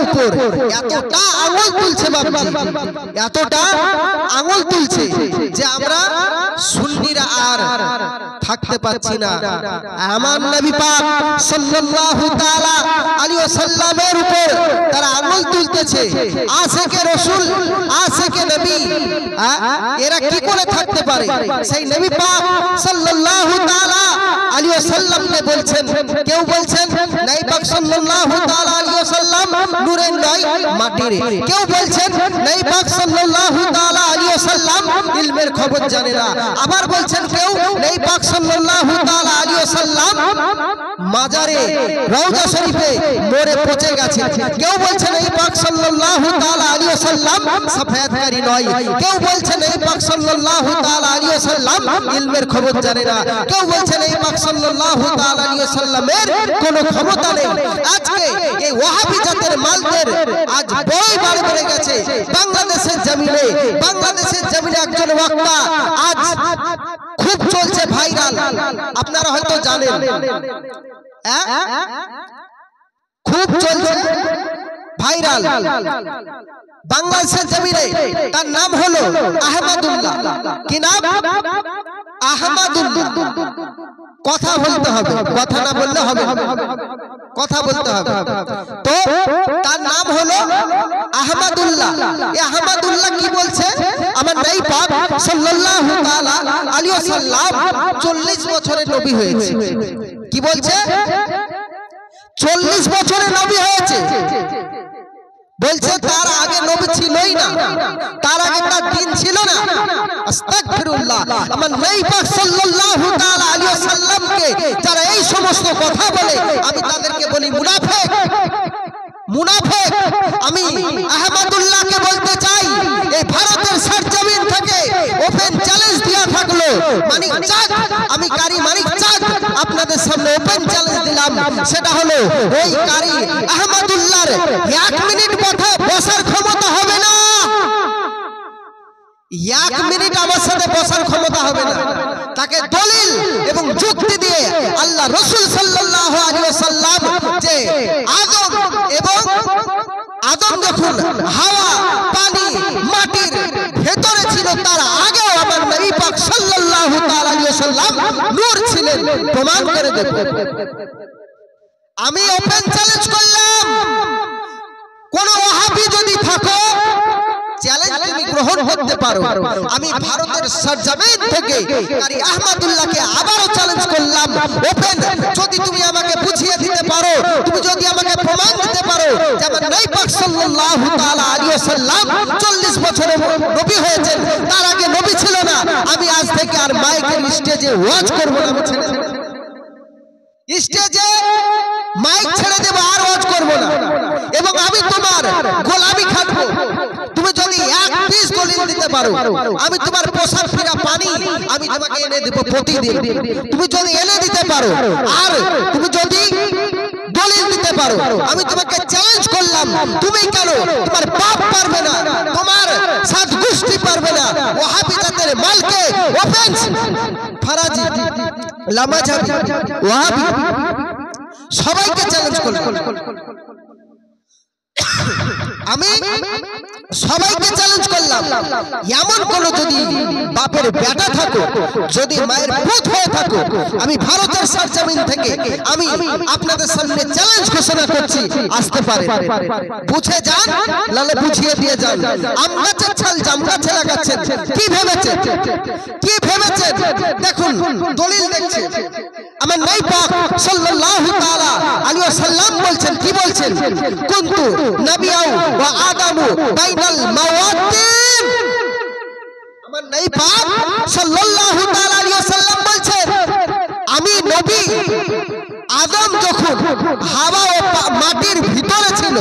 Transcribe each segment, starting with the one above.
উপর এতটা আঙুল তুলছে বাবজি, এতটা আঙুল তুলছে যে আমরা সুন্নিরা আর থাকতে পাচ্ছি না। আমার নবী পাক সাল্লাল্লাহু তাআলা আলাইহি ওয়াসাল্লামের উপর তারা আঙুল তুলতেছে। আশিকে রাসূল, আশিকে নবী, এরা কি করে থাকতে পারে? সেই নবী পাক সাল্লাল্লাহু তাআলা আলাইহি ওয়াসাল্লামকে বলছেন, কেউ বলছেন নবী পাক সাল্লাল্লাহু তাআলা আলাইহি ওয়াসাল্লাম নূরের নয় মাটির, কেউ বলছেন নবী পাক সাল্লাল্লাহু তাআলা আলাইহি ওয়াসাল্লাম ইলমের খবর জানে না, আবার বলছেন কেউ নবী পাক সাল্লাল্লাহু তাআলা আলাইহি ওয়াসাল্লাম মাজারে রওজা শরীফে মরে পচে গেছে, কেউ বলছেন নবী পাক সাল্লাল্লাহু তাআলা আলাইহি ওয়াসাল্লাম সাফায়াতকারী নয়, কেউ বলছেন নবী পাক সাল্লাল্লাহু তাআলা আলাইহি ওয়াসাল্লাম ইলমের খবর জানে না, কেউ বলছেন নবী পাক সাল্লাল্লাহু তাআলা আলাইহি ওয়াসাল্লামের কোনো ক্ষমতা নেই। আজকে এই ওয়াহাবি জাতের মালদের আজ বড়ই বাড় বেড়ে গেছে বাংলাদেশের জমিনে। বাংলাদেশের জমিনে একজন বক্তা আজ খুব চলছে ভাইরাল, আপনারা হয়তো জানেন, খুব চলছে ভাইরাল বাংলাদেশের জমিনে। তার নাম হলো আহমদুল্লাহ। কি নাম? আহমদুল্লাহ। কথা বলতে হবে, কথা না বললে হবে, কথা বলতে হবে। তো তার নাম হলো আহমদুল্লাহ। এই আহমদুল্লাহ কি বলছে? আমার নবী পাক সাল্লাল্লাহু তাআলা আলাইহি ওয়াসাল্লাম 40 বছরের নবী হয়েছে। কি বলছে? 40 বছরের নবী হয়েছে। বলছে তার আগে নবী ছিলই না, তার আগে তার দিন ছিল না। আস্তাগফিরুল্লাহ। আমার নবী পাক সাল্লাল্লাহু তাআলা আলাইহি ওয়াসাল্লামকে যারা এই সমস্ত কথা বলে, আমি তাদেরকে বলি মুনাফিক, মুনাফিক। আমি আহমদুল্লাহকে বলতে চাই, এই ভারতের সরজমিন থেকে ওপেন চ্যালেঞ্জ দেয়া থাকলো, মানিক চাঁদ, আমি কারি মানিক চাঁদ আপনাদের সামনে ওপেন চ্যালেঞ্জ দিলাম। সেটা হলো ওই কারি আহমদুল্লাহর 1 মিনিট কথা বসার ক্ষমতা হবে না, 1 মিনিট আমার সাথে বসার ক্ষমতা হবে না। তাকে দলিল এবং যুক্তি দিয়ে আল্লাহ রাসূল সাল্লাল্লাহু আলাইহি ওয়াসাল্লাম যে আদম যখন হাওয়া পানি মাটির ভেতরে ছিল, তার আগেও আমার নবী পাক সাল্লাল্লাহু তাআলা আলাইহি ওয়াসাল্লাম নূর ছিলেন। প্রমাণ করে দেব। আমি ওপেন চ্যালেঞ্জ করলাম, কোন ওয়াহাবি যদি থাকো চ্যালেঞ্জ তুমি গ্রহণ করতে পারো। আমি ভারতের সরজমিন থেকে কারি আহমদুল্লাহকে আবারও চ্যালেঞ্জ করলাম ওপেন, যদি তুমি আমাকে বুঝিয়ে দিতে পারো, তুমি যদি আমাকে প্রমাণ দিতে পারো যে আমার নবী পাক সাল্লাল্লাহু তাআলা আলাইহি ওয়াসাল্লাম 40 বছরের নবী হয়েছেন, তার আগে নবী ছিল না, আমি আজ থেকে আর মাইকের স্টেজে ওয়াজ করব না। আমি ছেড়ে দেব, স্টেজে মাইক ছেড়ে দেব, আর ওয়াজ করব না, এবং আমি তোমার গোলামি খাটবো। তুমি যদি 1 পিস দলিল দিতে পারো, আমি তোমার পোশাক ফিরা পানি আমি তোমাকে এনে দেব প্রতিদিন। তুমি যদি এনে দিতে পারো, আর তুমি যদি দলিল দিতে পারো, আমি তোমাকে চ্যালেঞ্জ করলাম। তুমি কেন? তোমার বাপ পারবে না, তোমার সাত গোষ্ঠী পারবে না। ওয়াহাবি জাতের মালকে ওপেন ফারাজি লামাজাবি ওয়াহাবি সবাইকে চ্যালেঞ্জ করলাম। আমি সবাইকে চ্যালেঞ্জ করলাম, এমন কোন যদি বাপের বেটা থাকো, যদি মায়ের পুত হয়ে থাকো, আমি ভারতের সরজমিন থেকে আমি আপনাদের সামনে চ্যালেঞ্জ ঘোষণা করছি, আসতে পারে। বুঝে যান, লালে বুঝিয়ে দিয়ে যান। আমগাছের ছাল জামগাছে লাগাচ্ছেন, কি ভেবেছেন? কি ভেবেছেন? দেখুন দলিল দেখছেন। আমার নবী পাক সাল্লাল্লাহু তাআলা আলাইহি ওয়াসাল্লাম বলছেন, কি বলছেন? কুনতু নবিয়াও ওয়া আদামু বাইনাল মাওয়াদ্দিন। আমার নবী পাক সাল্লাল্লাহু তাআলা আলাইহি ওয়াসাল্লাম বলছেন, আমি নবী, আদম যখন হাওয়া ও মাটির ভিতরে ছিল,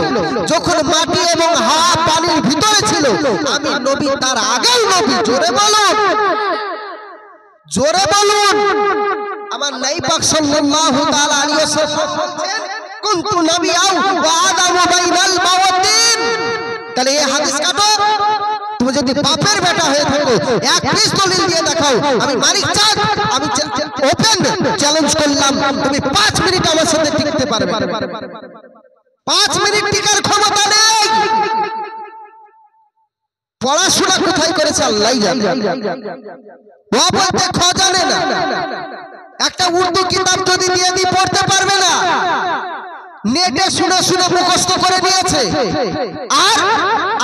যখন মাটি এবং হাওয়া পানির ভিতরে ছিল, আমি নবী তার আগেই নবী। জোরে বলুন, জোরে বলুন। আমার নবী পাক সাল্লাল্লাহু তাআলা আলাইহি ওয়াসাল্লাম বলেন, কুনতু নবিয়াও ওয়া আদামু বাইনাল মাওয়াদ্দিন। তাহলে এই হাদিস কাটো। তুমি যদি বাপের বেটা হয়ে থাকো, 1 পিস দলিল দিয়ে দেখাও, আমি মালিক চাঁদ, আমি ওপেন চ্যালেঞ্জ করলাম, তুমি 5 মিনিট আমার সাথে টিকতে পারবে। 5 মিনিট টিকার ক্ষমতা নেই। পড়াশোনা কোথায় করেছে আল্লাহই জানে। ও বলতে খ জানে না, একটা উর্দু কিতাব যদি দিয়ে দিই পড়তে পারবে না, নেটে শুনে শুনে মুখস্থ করে নিয়েছে, আর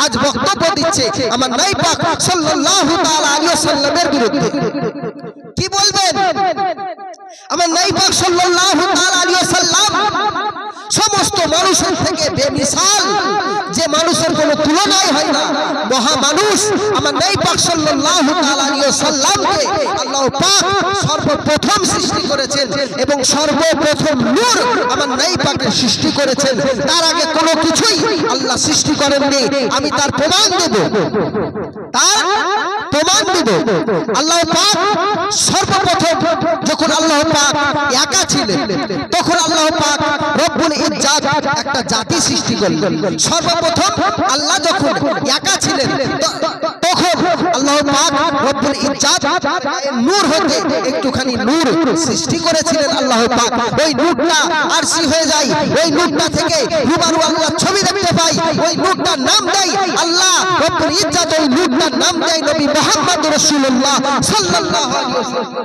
আজ বক্তব্য দিচ্ছে আমার নবী পাক সাল্লাল্লাহু তাআলা আলাইহি ওয়াসাল্লামের বিরুদ্ধে। কি বলবেন? আমার নবী পাক সাল্লাল্লাহু তাআলা আলাইহি ওয়াসাল্লাম সমস্ত মানুষের থেকে বেমিসাল, যে মানুষের কোনো তুলনাই হয় না, মহা মানুষ আমার নবী পাক সাল্লাল্লাহু তাআলা আলাইহি ওয়াসাল্লামকে আল্লাহ পাক সর্বপ্রথম সৃষ্টি করেছেন এবং সর্বপ্রথম নূর আমার নবী পাকের সৃষ্টি করেছেন। তার আগে কোনো কিছুই আল্লাহ সৃষ্টি করেননি। আমি তার প্রমাণ দেব, তার প্রমাণ দেব। আল্লাহ পাক সর্বপ্রথম যখন আল্লাহ পাক একা ছিলেন, তখন আল্লাহ পাক রব্বুল ইজ্জাত একটা জাতি সৃষ্টি করলেন। সর্বপ্রথম আল্লাহ যখন একা ছিলেন, তখন আল্লাহ পাক রব্বুল ইজ্জাত নূর হতে একটুখানি নূর সৃষ্টি করেছিলেন আল্লাহ পাক। ওই নূরটা আরশি হয়ে যায়, ওই নূরটা থেকে রুবারু আল্লাহ ছবি দেখতে পাই, ওই নূরটার নাম দেয় আল্লাহ রব্বুল ইজ্জাত, ওই নূরটার নাম দেয় নবী মুহাম্মদ রাসূলুল্লাহ সাল্লাল্লাহু আলাইহি ওয়াসাল্লাম।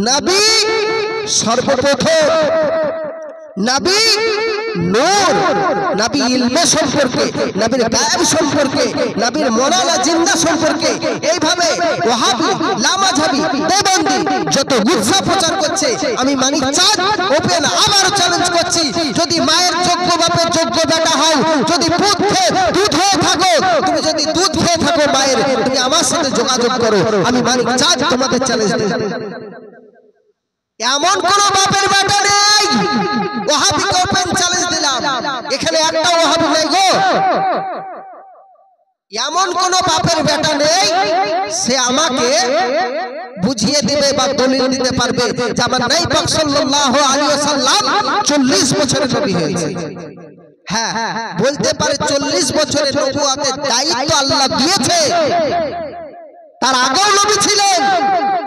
নবী সর্বপ্রথম, নবী নূর, নবী ইলমে সম্পর্কে, নবীর গায়েব সম্পর্কে, নবীর মোনালা জিন্দা সম্পর্কে এইভাবে ওয়াহাবি, লামাযহাবি, দেওবন্দি যত গুচ্ছা প্রচার করছে, আমি মানিক চাঁদ ওপেন আবার চ্যালেঞ্জ করছি, যদি মায়ের যোগ্য বাপের যোগ্য বেটা হও, যদি দুধ হয়ে থাকো, তুমি যদি দুধ খেয়ে থাকো মায়ের, তুমি আমার সাথে যোগাযোগ করো, আমি মানিক চাঁদ তোমাদের চ্যালেঞ্জ দিই। এমন কোন বাপের বেটা নেই, ওয়াহাবিকে ওপেন চ্যালেঞ্জ দিলাম, এখানে একটা ওয়াহাবি নেই গো। এমন কোন বাপের বেটা নেই সে আমাকে বুঝিয়ে দিবে বা দলিল দিতে পারবে যে আমার নবী পাক সাল্লাল্লাহু আলাইহি ওয়াসাল্লাম 40 বছরের নবী হয়েছে। হ্যাঁ, বলতে পারে 40 বছরের নবুয়তের দায়িত্ব আল্লাহ দিয়েছে, তার আগেও নবী ছিলেন,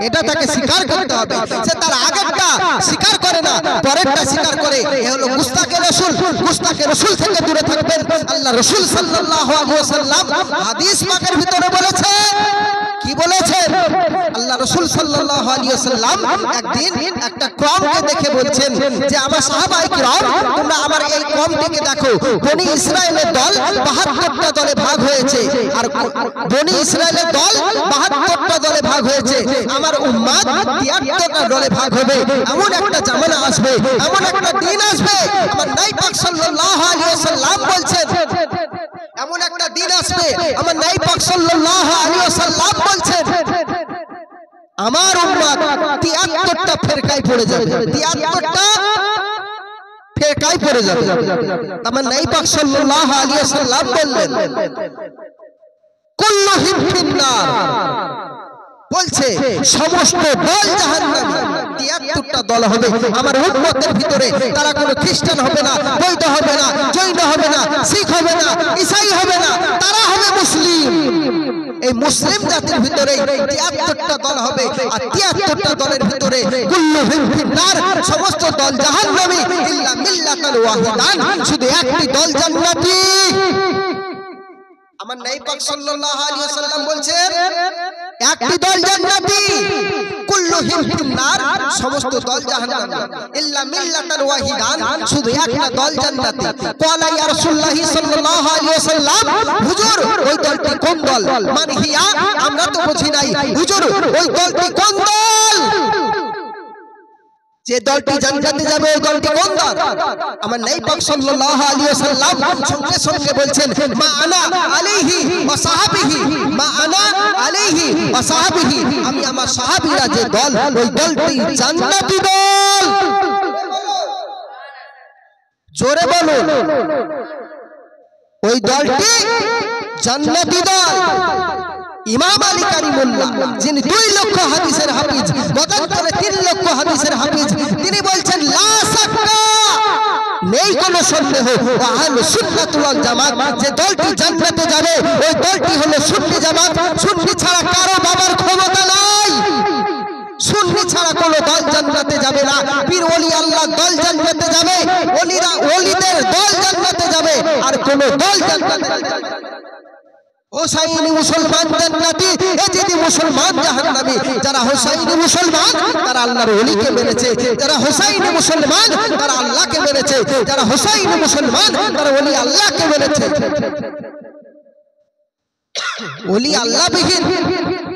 এটা তাকে স্বীকার করতে হবে। সে তার আগেরটা স্বীকার করে না, পরেরটা স্বীকার করে, এ হলো গুস্তাখে রাসূল। গুস্তাখে রাসূল থেকে দূরে থাকবেন। আল্লাহ রাসূল সাল্লাল্লাহু আলাইহি ওয়াসাল্লাম হাদিস পাকের ভিতরে বলেছেন, কি বলেছেন? আল্লাহ রাসূল সাল্লাল্লাহু আলাইহি ওয়াসাল্লাম একদিন একটা কওমকে দেখে বলছেন যে আমার সাহাবায়ে কিরাম, তোমরা আমার এই কওমটিকে দেখো, বনি ইসরাইলের দল 72টা দলে ভাগ হয়েছে, আর বনি ইসরাইলের দল 72টা দলে ভাগ হয়েছে, আমার উম্মত 73টা দলে ভাগ হবে। এমন একটা জামানা আসবে, এমন একটা দিন আসবে, আমার নবী পাক সাল্লাল্লাহু আলাইহি ওয়াসাল্লাম বলছেন, এমন একটা দিন আসবে, আমার নবী পাক সাল্লাল্লাহু আলাইহি ওয়াসাল্লাম বলছেন, আমার উম্মত 73টা ফেরকায় পড়ে যাবে, 73টা ফেরকায় পড়ে যাবে। আমার নবী পাক সাল্লাল্লাহু আলাইহি ওয়াসাল্লাম বললেন, কুল্লুহুম ফিন্নার, বলছে সমস্ত দল জাহান্নামী। 73টা দল হবে আমার উম্মতের ভিতরে, তারা কোনো খ্রিস্টান হবে না, বৌদ্ধ হবে না, জৈন হবে না, শিখ হবে না, ঈসাই হবে না, তারা হবে মুসলিম। এই মুসলিম জাতির ভিতরে 73টা দল হবে, আর 73টা দলের ভিতরে কুল্লুহুম ফিন্নার, সমস্ত দল জাহান্নামী, ইল্লা মিল্লাতান ওয়াহিদান, শুধু একটি দল জান্নাতি। আমার নবী পাক সাল্লাল্লাহু আলাইহি ওয়াসাল্লাম বলছেন, একটি দল জান্নাতি, কুল্লুহুম ফিন্নার, সমস্ত দল জাহান্নামী, ইল্লা মিল্লাতান ওয়াহিদান, শুধু একটা দল জান্নাতি। ক্বালা ইয়া রাসূলুল্লাহ সাল্লাল্লাহু আলাইহি ওয়াসাল্লাম, হুজুর ওই দলটি কোন দল? মান হিয়া, আমরা তো বুঝি নাই, হুজুর ওই দলটি কোন দল? যে দলটি জান্নাতে যাবে ওই দলটি কোন দল? আমার নবী পাক সাল্লাল্লাহু আলাইহি ওয়াসাল্লাম সঙ্গে সঙ্গে বলছেন, মা আনা আলাইহি ওয়া সাহাবিহি, মা আনা আলাইহি ওয়া সাহাবিহি, আমি আমার সাহাবীরা যে দল, ওই দলটি জান্নাতি দল। জোরে বলুন, ওই দলটি জান্নাতি দল। ইমাম আলী কারিমুল্লাহ, যিনি 2 লক্ষ হাদিসের হাফিজ, মতান্তরে 3 লক্ষ হাদিসের হাফিজ, তিনি বলছেন, লা শাক্কা, নেই কোনো সন্দেহ, আহলুস সুন্নাত ওয়াল জামাত যে দলটি জান্নাতে যাবে ওই দলটি হলো সুন্নি জামাত। সুন্নি ছাড়া কারো বাবার ক্ষমতা নাই, সুন্নি ছাড়া কোনো দল জান্নাতে যাবে না। পীর ওলি আল্লাহ দল জান্নাতে যাবে, ওলিরা ওলিদের দল জান্নাতে যাবে, আর কোন কোন দল জান্নাতে হোসাইনি মুসলমান জান্নাতি এ যদি মুসলমান জাহান্নামী যারা হোসাইনি মুসলমান তারা আল্লাহর ওলিকে মেনেছে যারা হোসাইনি মুসলমান তারা আল্লাহকে মেনেছে যারা হোসাইনি মুসলমান তারা ওলি আল্লাহকে মেনেছে ওলি আল্লাহ বিহীন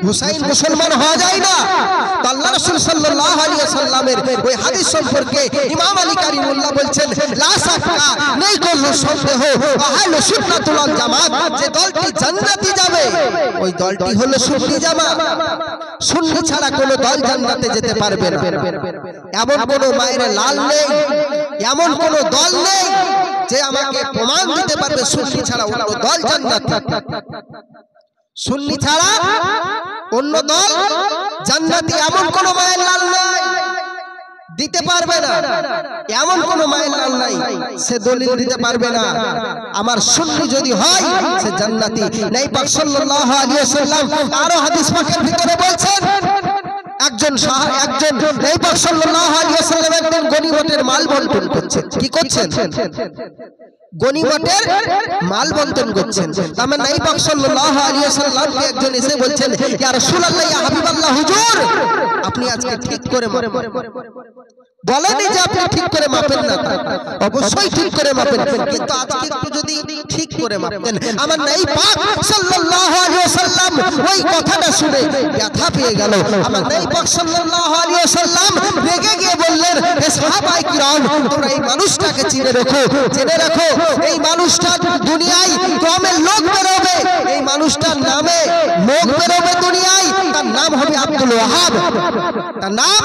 হুসাইন মুসলমান হওয়া যায় না তো আল্লাহ রাসূল সাল্লাল্লাহু আলাইহি ওয়াসাল্লামের ওই হাদিস সম্পর্কে ইমাম আলী কারিমুল্লাহ বলছেন লা শাক্কা নেই কোনো সন্দেহ আহলে সুন্নাতুল ওয়াল জামাত যে দলটি জান্নাতে যাবে ওই দলটি হলো সুন্নি জামাত সুন্নি ছাড়া কোনো দল জান্নাতে যেতে পারবে না এমন কোনো মায়ের লাল নেই এমন কোনো দল নেই যে আমাকে প্রমাণ দিতে পারবে সুন্নি ছাড়া অন্য দল জান্নাতে সুন্নি ছাড়া অন্য দল জান্নাতি এমন কোন মায়ের লাল নাই দিতে পারবে না এমন কোন মায়ের লাল নাই সে দলিল দিতে পারবে না আমার সুন্নি যদি হয় সে জান্নাতি নবী পাক সাল্লাল্লাহু আলাইহি ওয়াসাল্লাম আরো হাদিস পাকের ভিতরে বলছেন একজন নবী পাক সাল্লাল্লাহু আলাইহি ওয়াসাল্লাম একদিন গনিমতের মাল বন্টন করছেন কি করছেন গনিমতের মাল বন্টন করছেন তার মানে নবী পাক সাল্লাল্লাহু আলাইহি ওয়াসাল্লামকে একজন এসে বলছেন ইয়া রাসূলুল্লাহ ইয়া হাবিবাল্লাহ হুজুর আপনি আজকে ঠিক করে বলেনি যে আপনি ঠিক করে মাপেন না অবশ্যই ঠিক করে মাপেন কিন্তু আজকে একটু যদি ঠিক করে মাপতেন আমার নবী পাক সাল্লাল্লাহু আলাইহি ওয়াসাল্লাম ওই কথাটা শুনে ব্যথা পেয়ে গেল আমার নবী পাক সাল্লাল্লাহু আলাইহি ওয়াসাল্লাম রেগে গিয়ে বললেন হে সাহাবায়ে কিরাম তোমরা এই মানুষটাকে জেনে রাখো এই মানুষটা দুনিয়ায় কমের লোক বেরোবে এই মানুষটার নামে লোক বেরোবে দুনিয়ায় তার নাম হবে আব্দুল ওয়াহাব তার নাম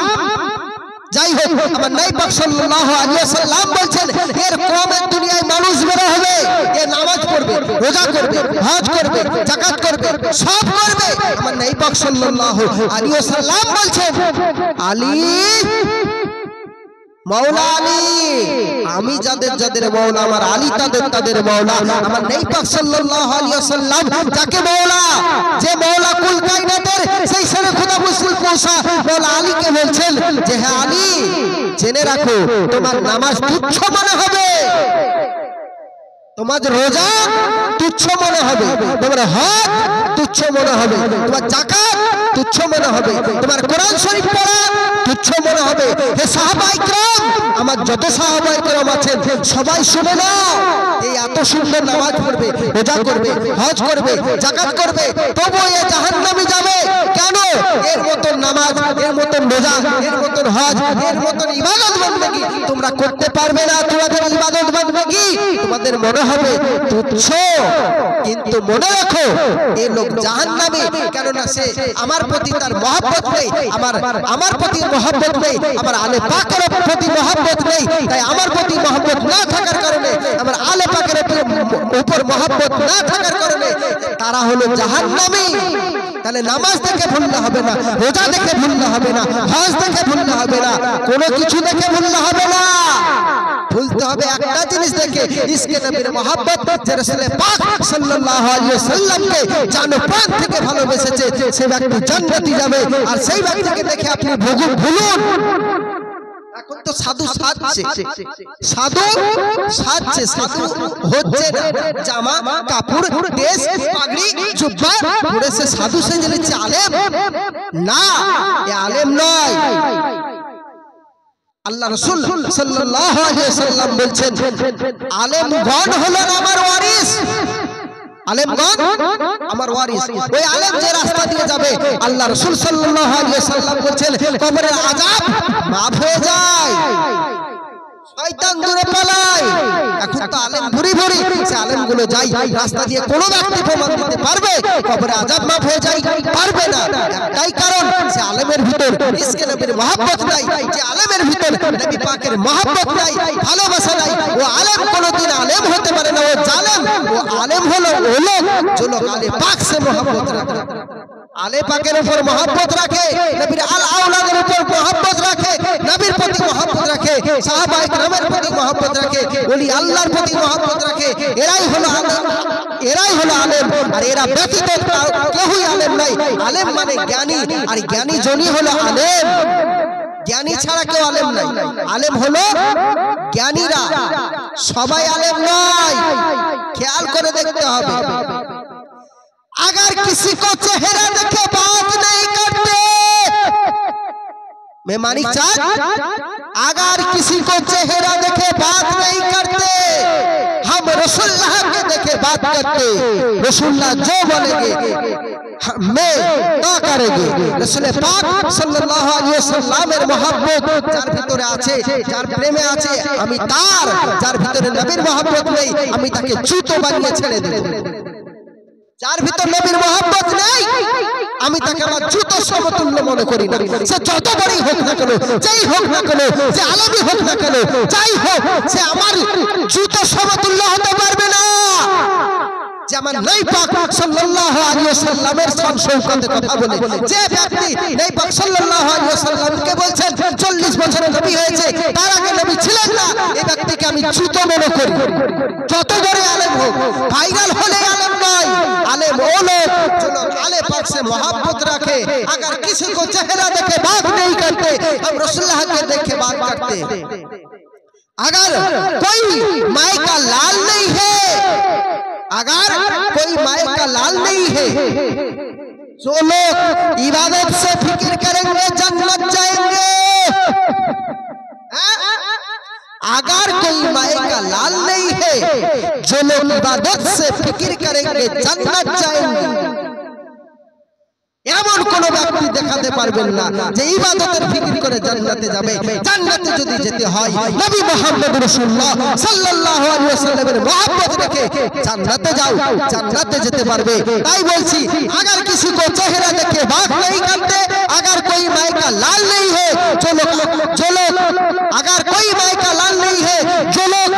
যাই হোক আমার নবী পাক সাল্লাল্লাহু আলাইহি ওয়াসাল্লাম বলেন এর কমের দুনিয়ায় মানুষ বের হবে এ নামাজ পড়বে রোজা করবে হজ করবে যাকাত করবে সব করবে আমার নবী পাক সাল্লাল্লাহু আলাইহি ওয়াসাল্লাম বলেন আলী মওলা আলী আমি যাদের মওলা আমার আলী তাদের মওলা আমার নবী পাক সাল্লাল্লাহু আলাইহি ওয়াসাল্লাম যাকে মওলা যে মওলা কুল কায়নাতের সেই সরে খোদা মুসলিম পৌঁছা মওলা আলীকে বলছেন যে হে আলী জেনে রাখো তোমার নামাজ তুচ্ছ মনে হবে তোমার রোজা তুচ্ছ মনে হবে তোমার হজ তুচ্ছ মনে হবে তোমার যাকাত তুচ্ছ মনে হবে তোমার কোরআন শরীফ পড়া তুচ্ছ মনে হবে হে সাহাবায়ে কিরাম আমার যত সাহাবায়ে কিরাম আছেন সবাই শুনে নাও এই এত সুন্দর নামাজ পড়বে রোজা করবে হজ করবে যাকাত করবে তবু এ জাহান্নামে যাবে কেন এর মতন নামাজ এর মতন রোজা এর মতন হজ এর মতন ইবাদত বন্দেগী তোমরা করতে পারবে না তোমাদের ইবাদত বন্দেগী তোমাদের মনে হবে তুচ্ছ কিন্তু মনে রাখো এই লোক জাহান্নামী কারণ সে আমার প্রতি তার মহব্বত নেই আমার প্রতি মহব্বত নেই আমার আলে পাকের প্রতি মহব্বত নেই তাই আমার প্রতি মহব্বত না থাকার কারণে আমার আলে পাকের উপর মহব্বত না থাকার কারণে তারা হলো জাহান্নামী তাহলে নামাজ দেখে ভুললে হবে না রোজা দেখে ভুললে হবে না হজ দেখে ভুললে হবে না কোনো কিছু দেখে ভুললে হবে না ভুলতে হবে একটা জিনিস দেখে ইসকে নবীর মহব্বত যে রাসূল পাক সাল্লাল্লাহু আলাইহি ওয়াসাল্লামকে জানো প্রাণ থেকে ভালোবেসেছে সেই ব্যক্তি জান্নাতে যাবে আর সেই ব্যক্তিকে দেখে আপনি ভুলুন এখন তো সাধু হচ্ছে না জামা কাপড় দেশ পাগড়ি জুব্বা পরে সে সাধু সেজে নিচ্ছে আলেম না এ আলেম নয় আল্লাহ রাসূল সাল্লাল্লাহু আলাইহি ওয়াসাল্লাম বলেন আলেমগণ হলেন আমার ওয়ারিস আলেমগণ আমার ওয়ারিস ওই আলেম যে রাস্তা দিয়ে যাবে আল্লাহ রাসূল সাল্লাল্লাহু আলাইহি ওয়াসাল্লাম বলেন কবরের আযাব মাফ হয়ে যায় শয়তান দূরে পালায় এখন তো আলেম ভুরি সে আলেমগুলো যাই রাস্তা দিয়ে কোন ব্যক্তি প্রমাণ দিতে পারবে কবরে আযাব মাফ হয়ে যায় পারবে না তাই কারণ সে আলেমের ভিতর ইসকে নবীর মহব্বত নাই যে আলেমের ভিতর নবী পাকের মহব্বত নাই ভালোবাসা নাই ও আলেম কোনদিন আলেম হতে পারে না ও জালেম ও আলেম হলো ও লোক যে লোক আলে পাক সে মহব্বত রাখে আলে পাকের উপর মহব্বত রাখে নবীর আল আওলাদের উপর মহব্বত রাখে নবীর প্রতি মহব্বত রাখে সাহাবায়ে কিরামের প্রতি মহব্বত রাখে ওলি আল্লাহর প্রতি মহব্বত রাখে এরাই হলো আলেম আর এরা ব্যতীত কেউই আলেম নাই আলেম মানে জ্ঞানী আর জ্ঞানী জনই হলো আলেম জ্ঞানী ছাড়া কেউ আলেম নাই। আলেম হলো জ্ঞানীরা, সবাই আলেম নয়। খেয়াল করে দেখতে হবে। अगर किसी को चेहरा देखे बात नहीं करते, मैं मानिक चाँद, अगर किसी को चेहरा देखे बात नहीं करते, हम रसूलुल्लाह के देखे बात करते। रसूलुल्लाह जो बोलेंगे मैं তা करेंगे। रसूल पाक सल्लल्लाहु अलैहि ওয়াসাল্লামের মহব্বত যার ভিতরে আছে, যার প্রেমে আছে, আমি তার, যার ভিতরে নবীর মহব্বত নেই আমি তাকে জুতো বানিয়ে ছেড়ে দেব। যার ভিতর নবীর মহব্বত নেই আমি তাকে আমার জুতো সমতুল্য মনে করি না। সে যত বড়ই হোক না কেন, যেই হোক না কেন, যে আলেমই হোক না কেন, যাই হোক, সে আমার জুতো সমতুল্য হতে পারবে না। যেমন নবী পাক সাল্লাল্লাহু আলাইহি ওয়াসাল্লামের শান শৌকতের কথা বলে যে ব্যক্তি নবী পাক সাল্লাল্লাহু আলাইহি ওয়াসাল্লামকে বলছেন 40 বছরের নবী হয়েছে, তার আগে নবী ছিলেন না, এই ব্যক্তিকে আমি জুতো মনে করি। যত বড় আলেম হোক, ভাইরাল হলে আলেম নয়। आलेम वो लोग जो लोग आले पाक से मोहब्बत रखे, अगर किसी को चेहरा देखे बात नहीं करते, हम रसूलुल्लाह के देखे बात करते। अगर कोई माए का लाल नहीं है, अगर कोई माए का लाल नहीं है, जो लोग इबादत से फिक्र करेंगे जन्नत जाएंगे। अगर कोई माए का लाल नहीं है, जो लोग इबादत से फिक्र करेंगे जन्नत जाएंगे। এমন কোন ব্যক্তি দেখাতে পারবেন না যে ইবাদতের ফিকির করে জান্নাতে যাবে। জান্নাতে যদি যেতে হয় নবী মুহাম্মদ রাসূলুল্লাহ সাল্লাল্লাহু আলাইহি ওয়াসাল্লামের মহব্বত রেখে জান্নাতে যাও, জান্নাতে যেতে পারবে। তাই বলছি, अगर किसी को चेहरा देखे बात नहीं करते, अगर कोई माए का लाल नहीं है, जो लोग अगर कोई माए का लाल नहीं है, जो लोग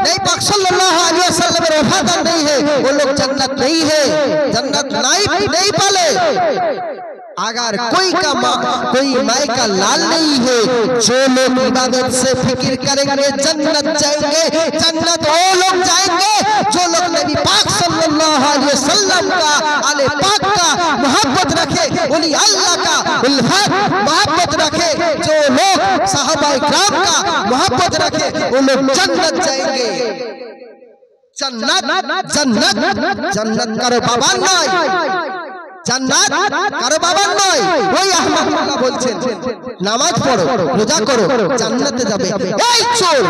नबी पाक सल्लल्लाहु अलैहि वसल्लम के वफादार नहीं है, वो लोग जन्नत नहीं है, जन्नत नहीं पाले। अगर कोई माए का लाल नहीं है, जो लोग इबादत से फिक्र करेंगे जन्नत जाएंगे। जन्नत वो लोग जाएंगे जो लोग नबी पाक सल्लल्लाहु अलैहि वसल्लम का, आले पाक का मोहब्बत रखे, वली अल्लाह का उल्फत मोहब्बत रखे, जो लोग सहाबा इकराम का मोहब्बत रखे, वो लोग जन्नत जाएंगे। जन्नत जन्नत जन्नत करो बाबा नয়, জান্নাত কারো বাবার নয়। ওই আহমদুল্লাহ বলছেন নামাজ পড়ো, রোজা করো, জান্নাতে যাবে। এই চোর,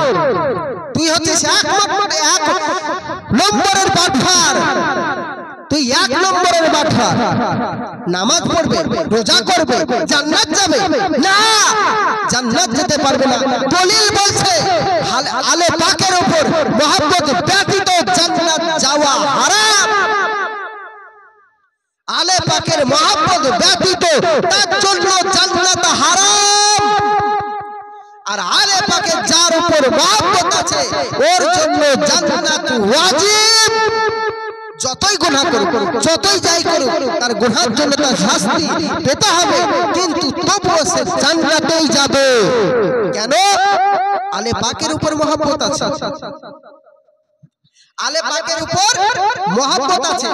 তুই হচ্ছিস এক নম্বরের বাটপার, তুই এক নম্বরের বাটপার। নামাজ পড়বে, রোজা করবে, জান্নাত যাবে না, জান্নাত যেতে পারবে না। দলিল বলছে আলে পাকের উপর মহব্বত ব্যতীত জান্নাত যাওয়া হারাম। आले पाकेर मोहब्बत व्यतीत तार जन्य জান্নাত হারাম। আর আলে পাকের যার উপর মোহব্বত আছে ওর জন্য জান্নাত ওয়াজিব। যতই গুনাহ করুক, যতই যাই করুক, তার গুনাহের জন্য তার শাস্তি পেতে হবে, কিন্তু তবুও সে জান্নাতেই যাবে। কেন? আলে পাকের উপর মোহব্বত আছে, আলে পাকের উপর মোহব্বত আছে।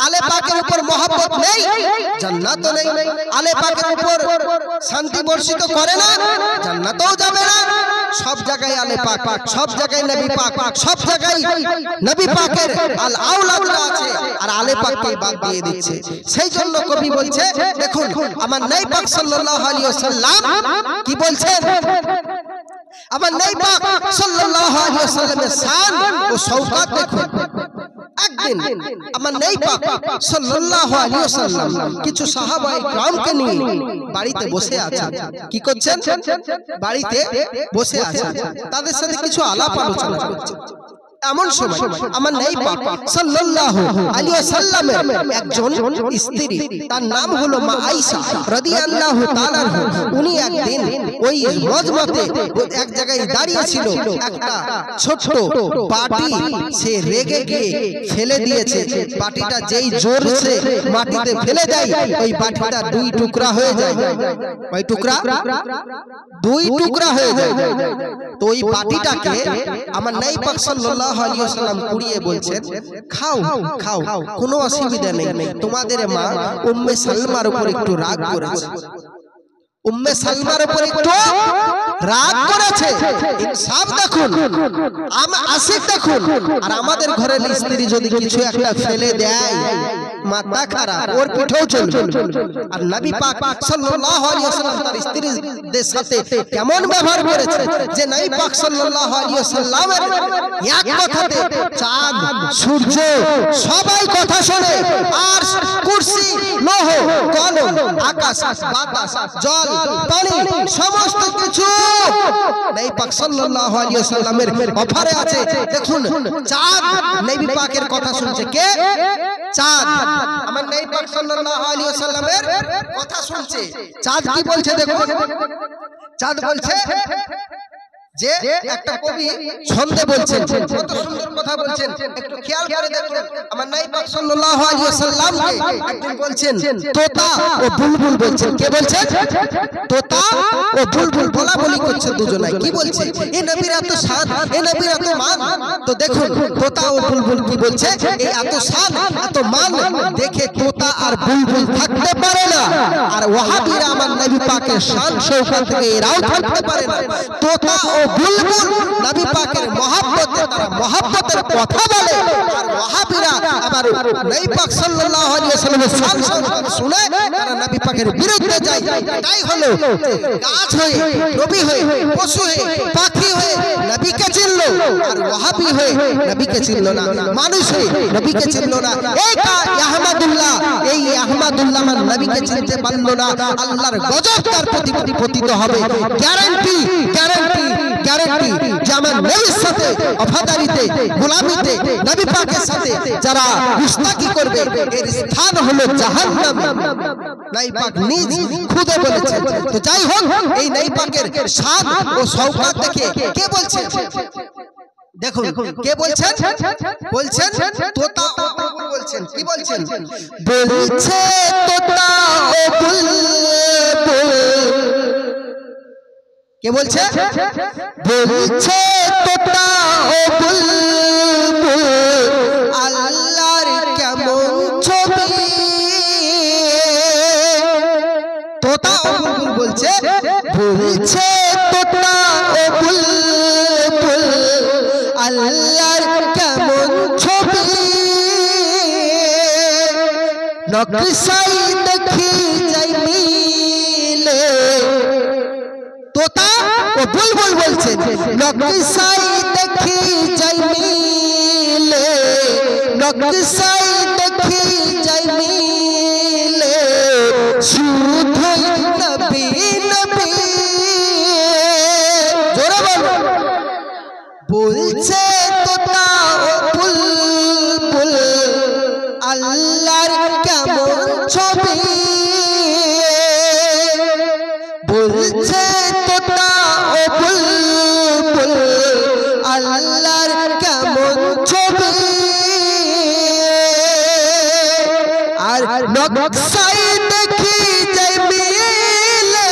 आले पाकेर ऊपर मोहब्बत नहीं, जन्नत नहीं। आले पाकेर ऊपर शांति बर्षित करे ना, जन्नतও যাবে না। सब जगह आले पाक, सब जगह नबी पाक, सब जगह नबी पाकेर आल আওলাদরা আছে, আর আলে পাককে বাদ দিয়ে দিচ্ছে। সেই জন্য কবি বলছে, দেখুন আমার নবী পাক সাল্লাল্লাহু আলাইহি ওয়াসাল্লাম কি বলছেন, আমার নবী পাক সাল্লাল্লাহু আলাইহি ওয়াসাল্লামের শান ও শওকত দেখুন। একদিন আমার নবী পাক সাল্লাল্লাহু আলাইহি ওয়াসাল্লাম কিছু সাহাবায়ে কিরামকে নিয়ে বাড়িতে বসে আছেন। কি করছেন? বাড়িতে বসে আছেন, তাদের সাথে কিছু আলাপ আলোচনা করছেন। এমন সময় আমার নবী পাক সাল্লাল্লাহু আলাইহি ওয়াসাল্লামের একজন স্ত্রী, তার নাম হলো মা আয়েশা রাদিয়াল্লাহু তাআলা আনহা, উনি একদিন ওই মজমাতে এক জায়গায় দাঁড়িয়ে ছিল, একটা ছোট বাটি সে রেগে গিয়ে ফেলে দিয়েছে। বাটিটা যেই জোরে মাটিতে ফেলে দেয়, ওই বাটিটা দুই টুকরা হয়ে যায়। ওই টুকরা দুই টুকরা হয়ে যায়। তো ওই বাটিটাকে আমার নবী পাক সাল্লাল্লাহু সাল্লাল্লাহু আলাইহি ওয়াসাল্লাম কুড়িয়ে বলছেন, খাও খাও, কোনো অসুবিধা নেই। তোমাদের মা উম্মে সালমার উপর একটু রাগ করেছে, উম্মে সালমার উপর একটু রাগ করেছে। ইনসাফ দেখুন, আসিফ দেখুন। আর আমাদের ঘরের স্ত্রী যদি কিছু একটা ফেলে দেয়, মাথা খারাপ, ওর পিঠেও চলবে। আর নবী পাক সাল্লাল্লাহু আলাইহি ওয়াসাল্লাম তার স্ত্রীদের সাথে কেমন ব্যবহার করেছে, যে নবী পাক সাল্লাল্লাহু আলাইহি ওয়াসাল্লামের এক কথাতে চাঁদ সূর্য সবাই কথা শোনে। আর কুরসি, লৌহ কলম, আকাশ বাতাস জল পানি সমস্ত কিছু নবী পাক সাল্লাল্লাহু আলাইহি ওয়াসাল্লামের অফারে আছে। দেখুন, চাঁদ নবী পাকের কথা শুনছে। কে? চাঁদ আমার নবী পাক সাল্লাল্লাহু আলাইহি ওয়াসাল্লামের কথা শুনছে। চাঁদ কি বলছে দেখুন, চাঁদ বলছে যে একটা কবি ছন্দে বলছেন, কত সুন্দর কথা বলছেন, একটু খেয়াল করে দেখুন। আমার নবী পাক সাল্লাল্লাহু আলাইহি ওয়াসাল্লামকে একদিন বলছেন তোতা ও বুলবুল বলছেন। কে বলছেন? তোতা ও বুলবুল বলা বলি করছে দুজনাই। কি বলছে? এ নবীর এত শান, এ নবীর এত মান। তো দেখুন তোতা ও বুলবুল কি বলছে, এই এত শান এত মান দেখে তোতা আর বুলবুল থাকতে পারে না। আর ওয়াহাবীরা আমার নবী পাকের শান শৌকত থেকে এরাও থাকতে পারে না। তোতা ও বুলবুল নবী পাকের মহব্বতে তারা মহব্বতের কথা বলে, আর ওয়াহাবীরা আবার নবী পাক সাল্লাল্লাহু আলাইহি ওয়াসাল্লামের শান শৌকত শুনে তারা নবী পাকের বিরুদ্ধে যায়। তাই হলো গাছ হয়ে, নবী হয়ে, পশু হয়ে, পাখি হয়ে নবীকে চিনলো, আর ওয়াহাবী হয়ে নবীকে চিনলো না, মানুষ হয়ে নবীকে চিনলো না। এই আহমদুল্লাহ, এই আহমদুল্লাহ আমার নবীকে চিনতে পারলো না, আল্লাহর গজব তার প্রতি পতিত হবে। গ্যারান্টি গ্যারান্টি গ্যারান্টি যে আমার নবীর সাথে ওফাদারিতে, গোলামিতে, নবী পাকের সাথে যারা গুস্তাখি করবে এর স্থান হলো জাহান্নাম। নবী পাক নিজ খুদে বলেছেন। তো যাই হোক, এই নবী পাকের শান ও শওকত দেখে কে বলছেন দেখুন, কে বলছেন? বলছেন তোতা ও বুলবুল বলছেন। কি বলছেন? বলছে তোতা ও বুলবুল। কে বলছে? বলছে তোতা ও বুলবুল আল্লাহর কেমন ছবি। তোতা ও বুলবুল বলছে, বলছে তোতা ও বুলবুল আল্লাহর কেমন ছবি। নকশাই দেখি যাই মিলে। তোতা ও বুলবুল বলছেন, নকশাই দেখি যাই মিলে, নকশাই দেখি যাই মিলে, শুধুই নবী নবী। জোরে বলো। বলছে তোতা ও বুলবুল আল্লাহর কেমন ছবি। বলছে তোতা ও বুলবুল আল্লাহর কেমন ছবি। আর নকশাই দেখি যাই মিলে,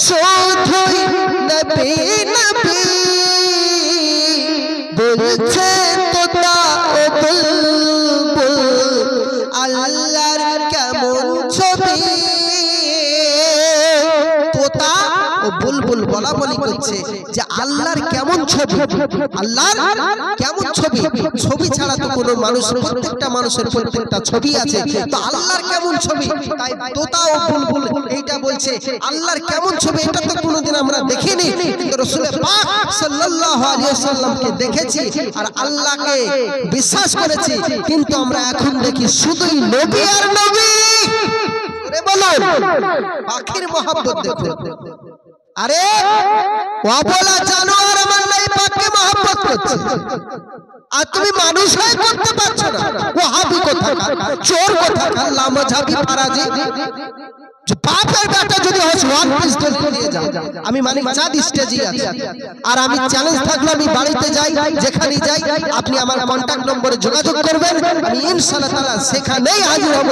শুধুই নবী নবী। বলছে তোতা ও বুলবুল আল্লাহর কেমন ছবি। তোতা ও বুলবুল বলা বলি করছে যে আল্লাহর কেমন ছবি, আল্লাহর কেমন ছবি। ছবি ছাড়া তো কোনো মানুষ, প্রত্যেকটা মানুষের প্রত্যেকটা ছবি আছে, তো আল্লাহর কেমন ছবি। তাই তোতা ও বুলবুল এইটা বলছে আল্লাহর কেমন ছবি। এটা তো কোনোদিন আমরা দেখিনি, কিন্তু রাসূল পাক সাল্লাল্লাহু আলাইহি ওয়াসাল্লামকে দেখেছি আর আল্লাহকে বিশ্বাস করেছি, কিন্তু আমরা এখন দেখি শুধুই নবী আর নবী। বলুন, পাখির মহব্বত দেখুন। আরে অবলা জানোয়ার আমার নবী পাককে মহব্বত করছে, আর তুমি মানুষ হয়ে করতে পারছো না। ওয়াহাবি কোথাকার, চোর কোথাকার, লামঝাবি ফারাজি। বাপের বেটা যদি হয় ওয়ান পিস দলিল নিয়ে যাও। আমি মানিক চাঁদ স্টেজে আছি, আর আমি চ্যালেঞ্জ থাকলে আমি বাড়িতে যাই, যেখানে যাই আপনি আমার কন্টাক্ট নম্বরে যোগাযোগ করবেন, আমি ইনশাআল্লাহ তাআলা সেখানেই হাজির হব।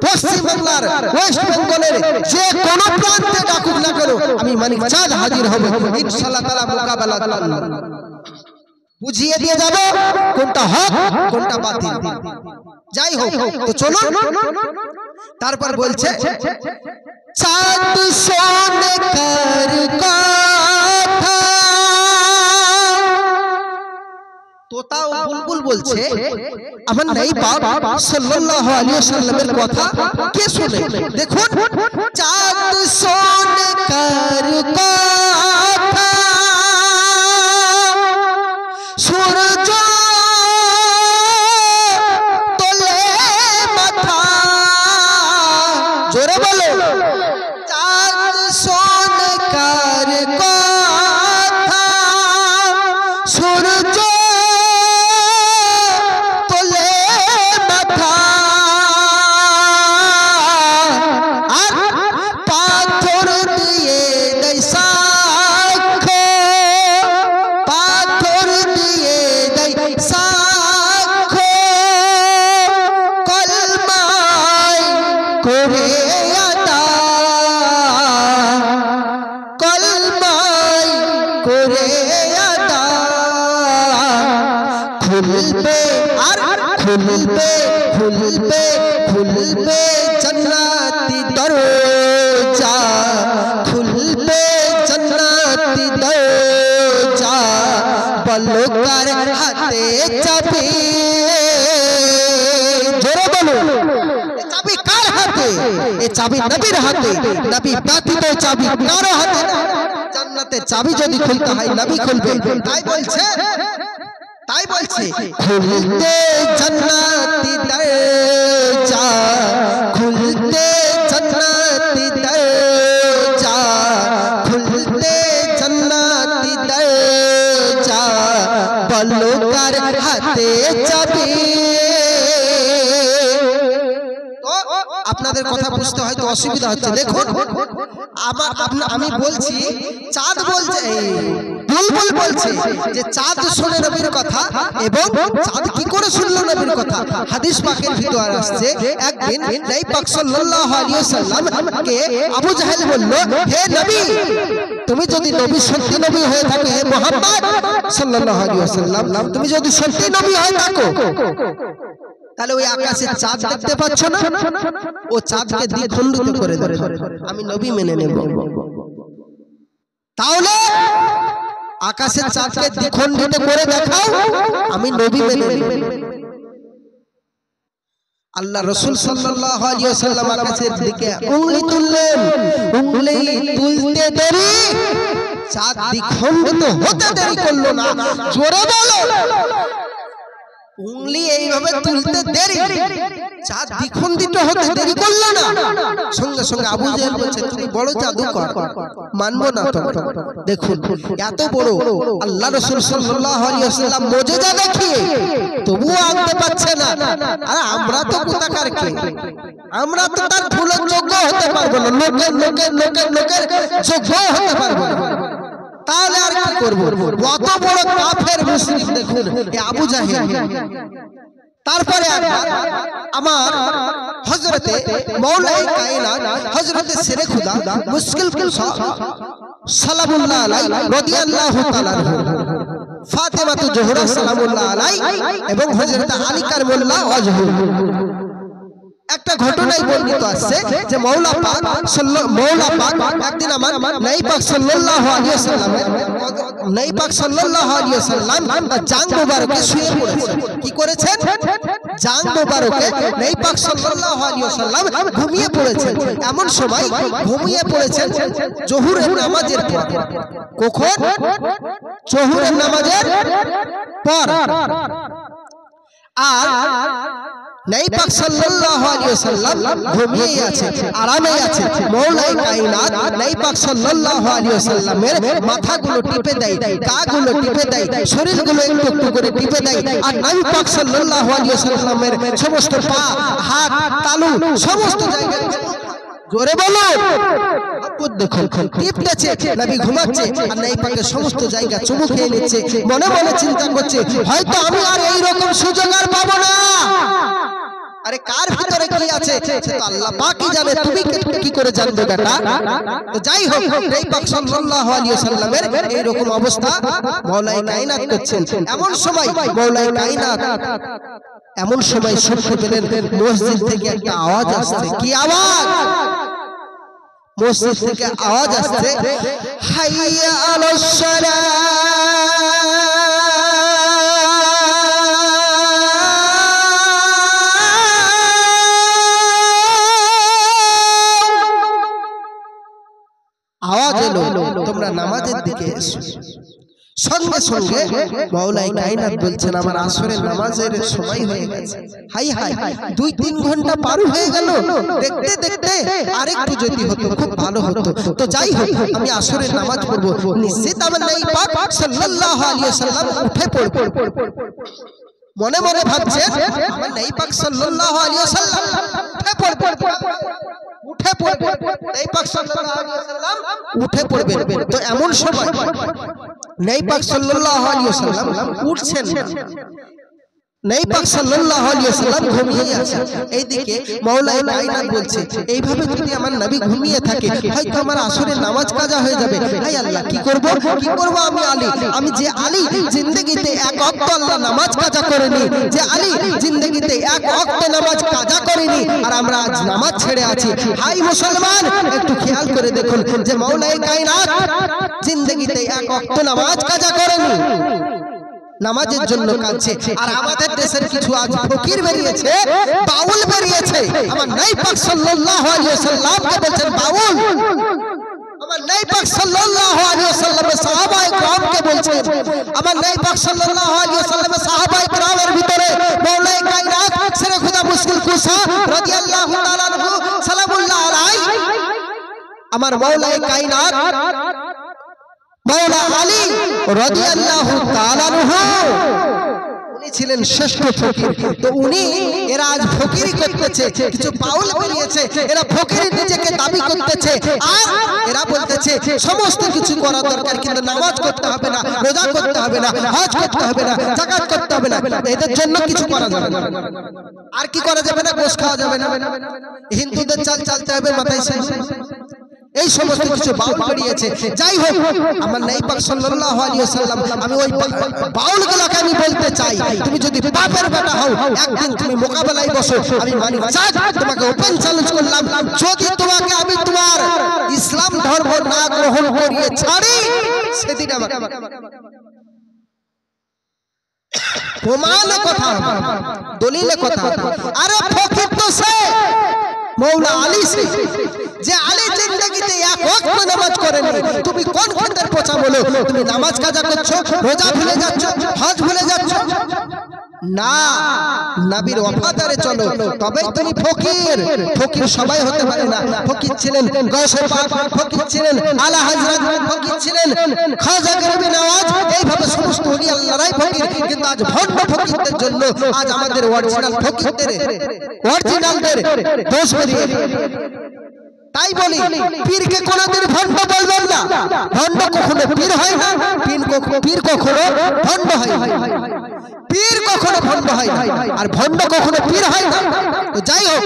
পশ্চিম বাংলার, ওয়েস্ট বেঙ্গলের যে কোনো প্রান্তে ডাকুক না কেন, আমি মানিক চাঁদ হাজির হব ইনশাআল্লাহ তাআলা মোকাবেলা করব। বুঝিয়ে দিয়ে যাব কোনটা হক কোনটা বাতিল। যাই হোক, তো চলো তারপর বলছে চাঁদ সোনে কর কথা, তোতাও বুলবুল বলছে আমার নবী পাক সাল্লাল্লাহু আলাইহি ওয়াসাল্লামের কথা কে শুনে। দেখুন, চাঁদ সোনে কর কথা, সূর্য তোলে মাথা, জোরে বলো, চাঁদ সোনে কর কথা, সূর্য তোলে মাথা, আর পাথর দিয়ে দেয় সাক্ষ্য, পাথর দিয়ে দেয় সাক্ষ্য, কলমায় করে আদা, কলমায় করে আদা, খুলবে আর খুলবে খুলবে খুলবে জান্নাতি দরজা, খুলবে জান্নাতি দরজা, বলো কার হাতে চাবি, জোরে বলো, চাবি কার হাতে? এই চাবি নবীর হাতে, নবী ব্যতীত চাবি কারো হাতে না। জান্নাতের চাবি যদি খুলতে হয় নবী খুলবে। তাই বলছে খুলতে জান্নাতি দরজা, খুলতে জান্নাতি দরজা, খুলতে জান্নাতি দরজা, বলো কার হাতে চাবি। আপনাদের কথা বুঝতে হয়তো অসুবিধা হচ্ছে। দেখুন, আমি বলছি, চাঁদ বলছে, বুলবুল বলছে যে চাঁদ শুনে নবীর কথা, এবং চাঁদ কি করে শুনলো নবীর কথা? হাদিস পাকের ভিতর আসছে, একদিন নবী পাক সাল্লাল্লাহু আলাইহি ওয়াসাল্লাম কে আবু জাহেল বলল, হে নবী, তুমি যদি নবী সত্যি নবী হয়ে থাকো, হে মুহাম্মদ সাল্লাল্লাহু আলাইহি ওয়াসাল্লাম, তুমি যদি সত্যি নবী হয়ে থাকো, তাহলে ওই আকাশে চাঁদ দেখতে পাচ্ছ না, ও চাঁদকে দ্বিখণ্ডিত করে দেবে, আমি নবী মেনে নেব। তাহলে আকাশের চাঁদকে দ্বিখণ্ডিত করে দেখাও, আমি নবী মেনে নেব। আল্লাহ রাসূল সাল্লাল্লাহু আলাইহি ওয়াসাল্লাম আকাশের দিকে উংলি তুললেন, উংলি তুলতে দেরি, চাঁদ দ্বিখণ্ডিত হতে দেরি করলো না। জোরে বলো, উংলি এইভাবে তুলতে দেরি, চাঁদ দ্বিখণ্ডিত হতে দেরি করলো না। সঙ্গে সঙ্গে আবু জাহেল বলছে, তুমি বড় জাদুকর, মানবো না তো। দেখুন, এত বড় আল্লাহ রাসূল সাল্লাল্লাহু আলাইহি ওয়াসাল্লাম মুজিজা দেখিয়ে তবুও আনতে পারছে না। আর আমরা তো কোথাকার কে? আমরা তো তার ফুলের যোগ্য হতে পারবো না, লোকের লোকের লোকের লোকের যোগ্য হতে পারবো না। তাহলে আর কি করব? কত বড় কাফের মুশরিক দেখুন এই আবু জাহেল। তারপরে আমার হযরতে মাওলাই কায়নাত হযরতে শেরে খুদা মুশকিল কুশা সালামুল্লাহ আলাইহি রাদিয়াল্লাহু তাআলা ফাতেমাতু জোহরা সালামুল্লাহ আলাইহি এবং হযরতে আলী কারমুল্লাহ ওয়াজহু, একটা ঘটনাই বর্ণিত আছে যে মওলা পাক একদিন আমার নবী পাক সাল্লাল্লাহু আলাইহি ওয়াসাল্লাম তার জাং মুবারকে শুয়ে পড়েছেন। কি করেছেন? জাং মুবারকে নবী পাক সাল্লাল্লাহু আলাইহি ওয়াসাল্লাম ঘুমিয়ে পড়েছেন। এমন সময় ঘুমিয়ে পড়েছেন জোহরের নামাজের পর। কখন? জোহরের নামাজের পর। আর নবী পাক সাল্লাল্লাহু আলাইহি ওয়াসাল্লাম ঘুমিয়ে আছে, আরামে আছে। মাওলাই কায়নাত নবী পাক সাল্লাল্লাহু আলাইহি ওয়াসাল্লামের মাথাগুলো টিপে দেয়, গাগুলো টিপে দেয়, শরীরগুলো একটু একটু করে টিপে দেয়। আর নবী পাক সাল্লাল্লাহু আলাইহি ওয়াসাল্লামের সমস্ত পা, হাত, তালু সমস্ত জায়গায়, জোরে বলো, দেখুন টিপতেছে, নবী ঘুমাচ্ছে আর নবী পাকের সমস্ত জায়গা চুমু খেয়ে নিচ্ছে। মনে মনে চিন্তা করছে, হয়তো আমি আর এই রকম সুযোগ আর পাবো না। আরে কার ভিতরে কি আছে সে তো আল্লাহ পাকই জানে, তুমি কি করে জানবে বেটা? তো যাই হোক, এই পাক সাল্লাল্লাহু আলাইহি ওয়াসাল্লামের এই রকম অবস্থা মাওলাই কায়নাত করছেন। এমন সময় মাওলাই কায়নাত এমন সময় শুনতে পেলেন মসজিদ থেকে একটা আওয়াজ আসছে। কি আওয়াজ? মসজিদ থেকে আওয়াজ আসছে, হাইয়া আলাস সালাহ। আওয়াজ এলো তোমরা নামাজের দিকে এসো। সঙ্গে সঙ্গে মাওলাই কায়নাত বলছেন আমার আসরের নামাজের সময় হয়ে গেছে। হাই হাই, 2-3 ঘন্টা পার হয়ে গেল, দেখতে দেখতে আরেকটু যদি হতো খুব ভালো হতো। তো যাই হোক, আমি আসরের নামাজ পড়বো। নিশ্চিত আমার নবী পাক সাল্লাল্লাহু আলাইহি ওয়াসাল্লাম উঠে পড়বে। মনে মনে ভাবছেন আমার নবী পাক সাল্লাল্লাহু আলাইহি ওয়াসাল্লাম উঠে পড়বে, নবী পাক সাল্লাল্লাহু আলাইহি ওয়াসাল্লাম উঠে পড়বে। তো এমন সময় নবী পাক সাল্লাল্লাহু আলাইহি ওয়াসাল্লাম উঠছেন না। নবী পাক সাল্লাল্লাহু আলাইহি ওয়াসাল্লাম ঘুমিয়ে আছেন। এইদিকে মাওলাই কায়নাত বলছে এইভাবে যদি আমার নবী ঘুমিয়ে থাকে হয়তো আমার আসরের নামাজ কাজা হয়ে যাবে। হায় আল্লাহ, কি করব আমি আলী, আমি যে আলী জিন্দেগিতে এক ওয়াক্ত আল্লাহ নামাজ কাজা করেনি, যে আলী জিন্দেগিতে এক ওয়াক্ত নামাজ কাজা করেনি, আর আমরা আজ নামাজ ছেড়ে আছি। হাই মুসলমান, একটু খেয়াল করে দেখুন যে মাওলাই কায়নাত জিন্দেগিতে এক ওয়াক্ত নামাজ কাজা করেনি, নামাজের জন্য কাঁদছে। আর আমাদের দেশের কিছু আজ ফকির বেরিয়েছে, বাউল বেরিয়েছে, আমার নবী পাক সাল্লাল্লাহু আলাইহি ওয়াসাল্লামকে বলছেন বাউল। আমার নবী পাক সাল্লাল্লাহু আলাইহি ওয়াসাল্লামের সাহাবায়ে কিরামকে বলছেন, আমার নবী পাক সাল্লাল্লাহু আলাইহি ওয়াসাল্লামের সাহাবায়ে কিরামের ভিতরে মাওলাই কায়নাত শেরে খুদা মুশকিল কুশা রাদিয়াল্লাহু তাআলা আনহু সালামুল্লাহ আলাইহি, আমার মাওলাই কায়নাত মাওলা আলী রাদিয়াল্লাহু তাআলা আনহু, উনি ছিলেন শ্রেষ্ঠ ফকির। তো উনি এরা আজ ফকিরি করতেছে, কিছু বাউল বেরিয়েছে, এরা ফকিরি নিজেকে দাবি করতেছে, আর এরা বলতেছে সমস্ত কিছু করা দরকার কিন্তু নামাজ করতে হবে না, রোজা করতে হবে না, হজ করতে হবে না, যাকাত করতে হবে না, এদের জন্য কিছু করা যাবে না। আর কি করা যাবে না? গোশ খাওয়া যাবে না, হিন্দুদের চাল চালতে হবে মাথায় সেই, এই সমস্ত কিছু বাউল বেরিয়েছে। যাই হোক, আমার নবী পাক সাল্লাল্লাহু আলাইহি ওয়াসাল্লাম, আমি ওই বাউলগুলোকে আমি বলতে চাই, তুমি যদি বাপের বেটা হও একদিন তুমি মোকাবেলায় বসো, আমি মানি চাই, তোমাকে ওপেন চ্যালেঞ্জ করলাম, যদি তোমাকে আমি তোমার ইসলাম ধর্ম না গ্রহণ করিয়ে ছাড়ি সেদিন আমার প্রমাণে কথা হবে, দলিলে কথা হবে। আরে ফকির তো সে মৌলা আলী সে, যে আলী জিন্দেগিতে এক ওয়াক্ত নামাজ করেনি। তুমি কোন ক্ষেত্রের পচা বলো? তুমি নামাজ কাজা করছো, রোজা ভুলে যাচ্ছ, হজ ভুলে যাচ্ছ না, নবীর ওয়াফাদারে চলো, তবেই তুমি ফকির। ফকির সবাই হতে পারে না। ফকির ছিলেন গৌসে পাক, ফকির ছিলেন আলা হযরত, ফকির ছিলেন খাজা গরিবি নওয়াজ, এইভাবে সমস্ত ওলি আল্লাহরাই ফকির। কিন্তু আজ ভণ্ড ফকিরদের জন্য আজ আমাদের অরিজিনাল ফকিরদের, অরিজিনালদের দোষ বেরিয়ে। তাই বলি পীরকে কোনদিন ভণ্ড বলবেন না। ভণ্ড কখনো পীর হয় না, পীর কখনো ভণ্ড হয় না, পীর কখনো ভণ্ড হয় না, আর ভণ্ড কখনো পীর হয় না। তো যাই হোক,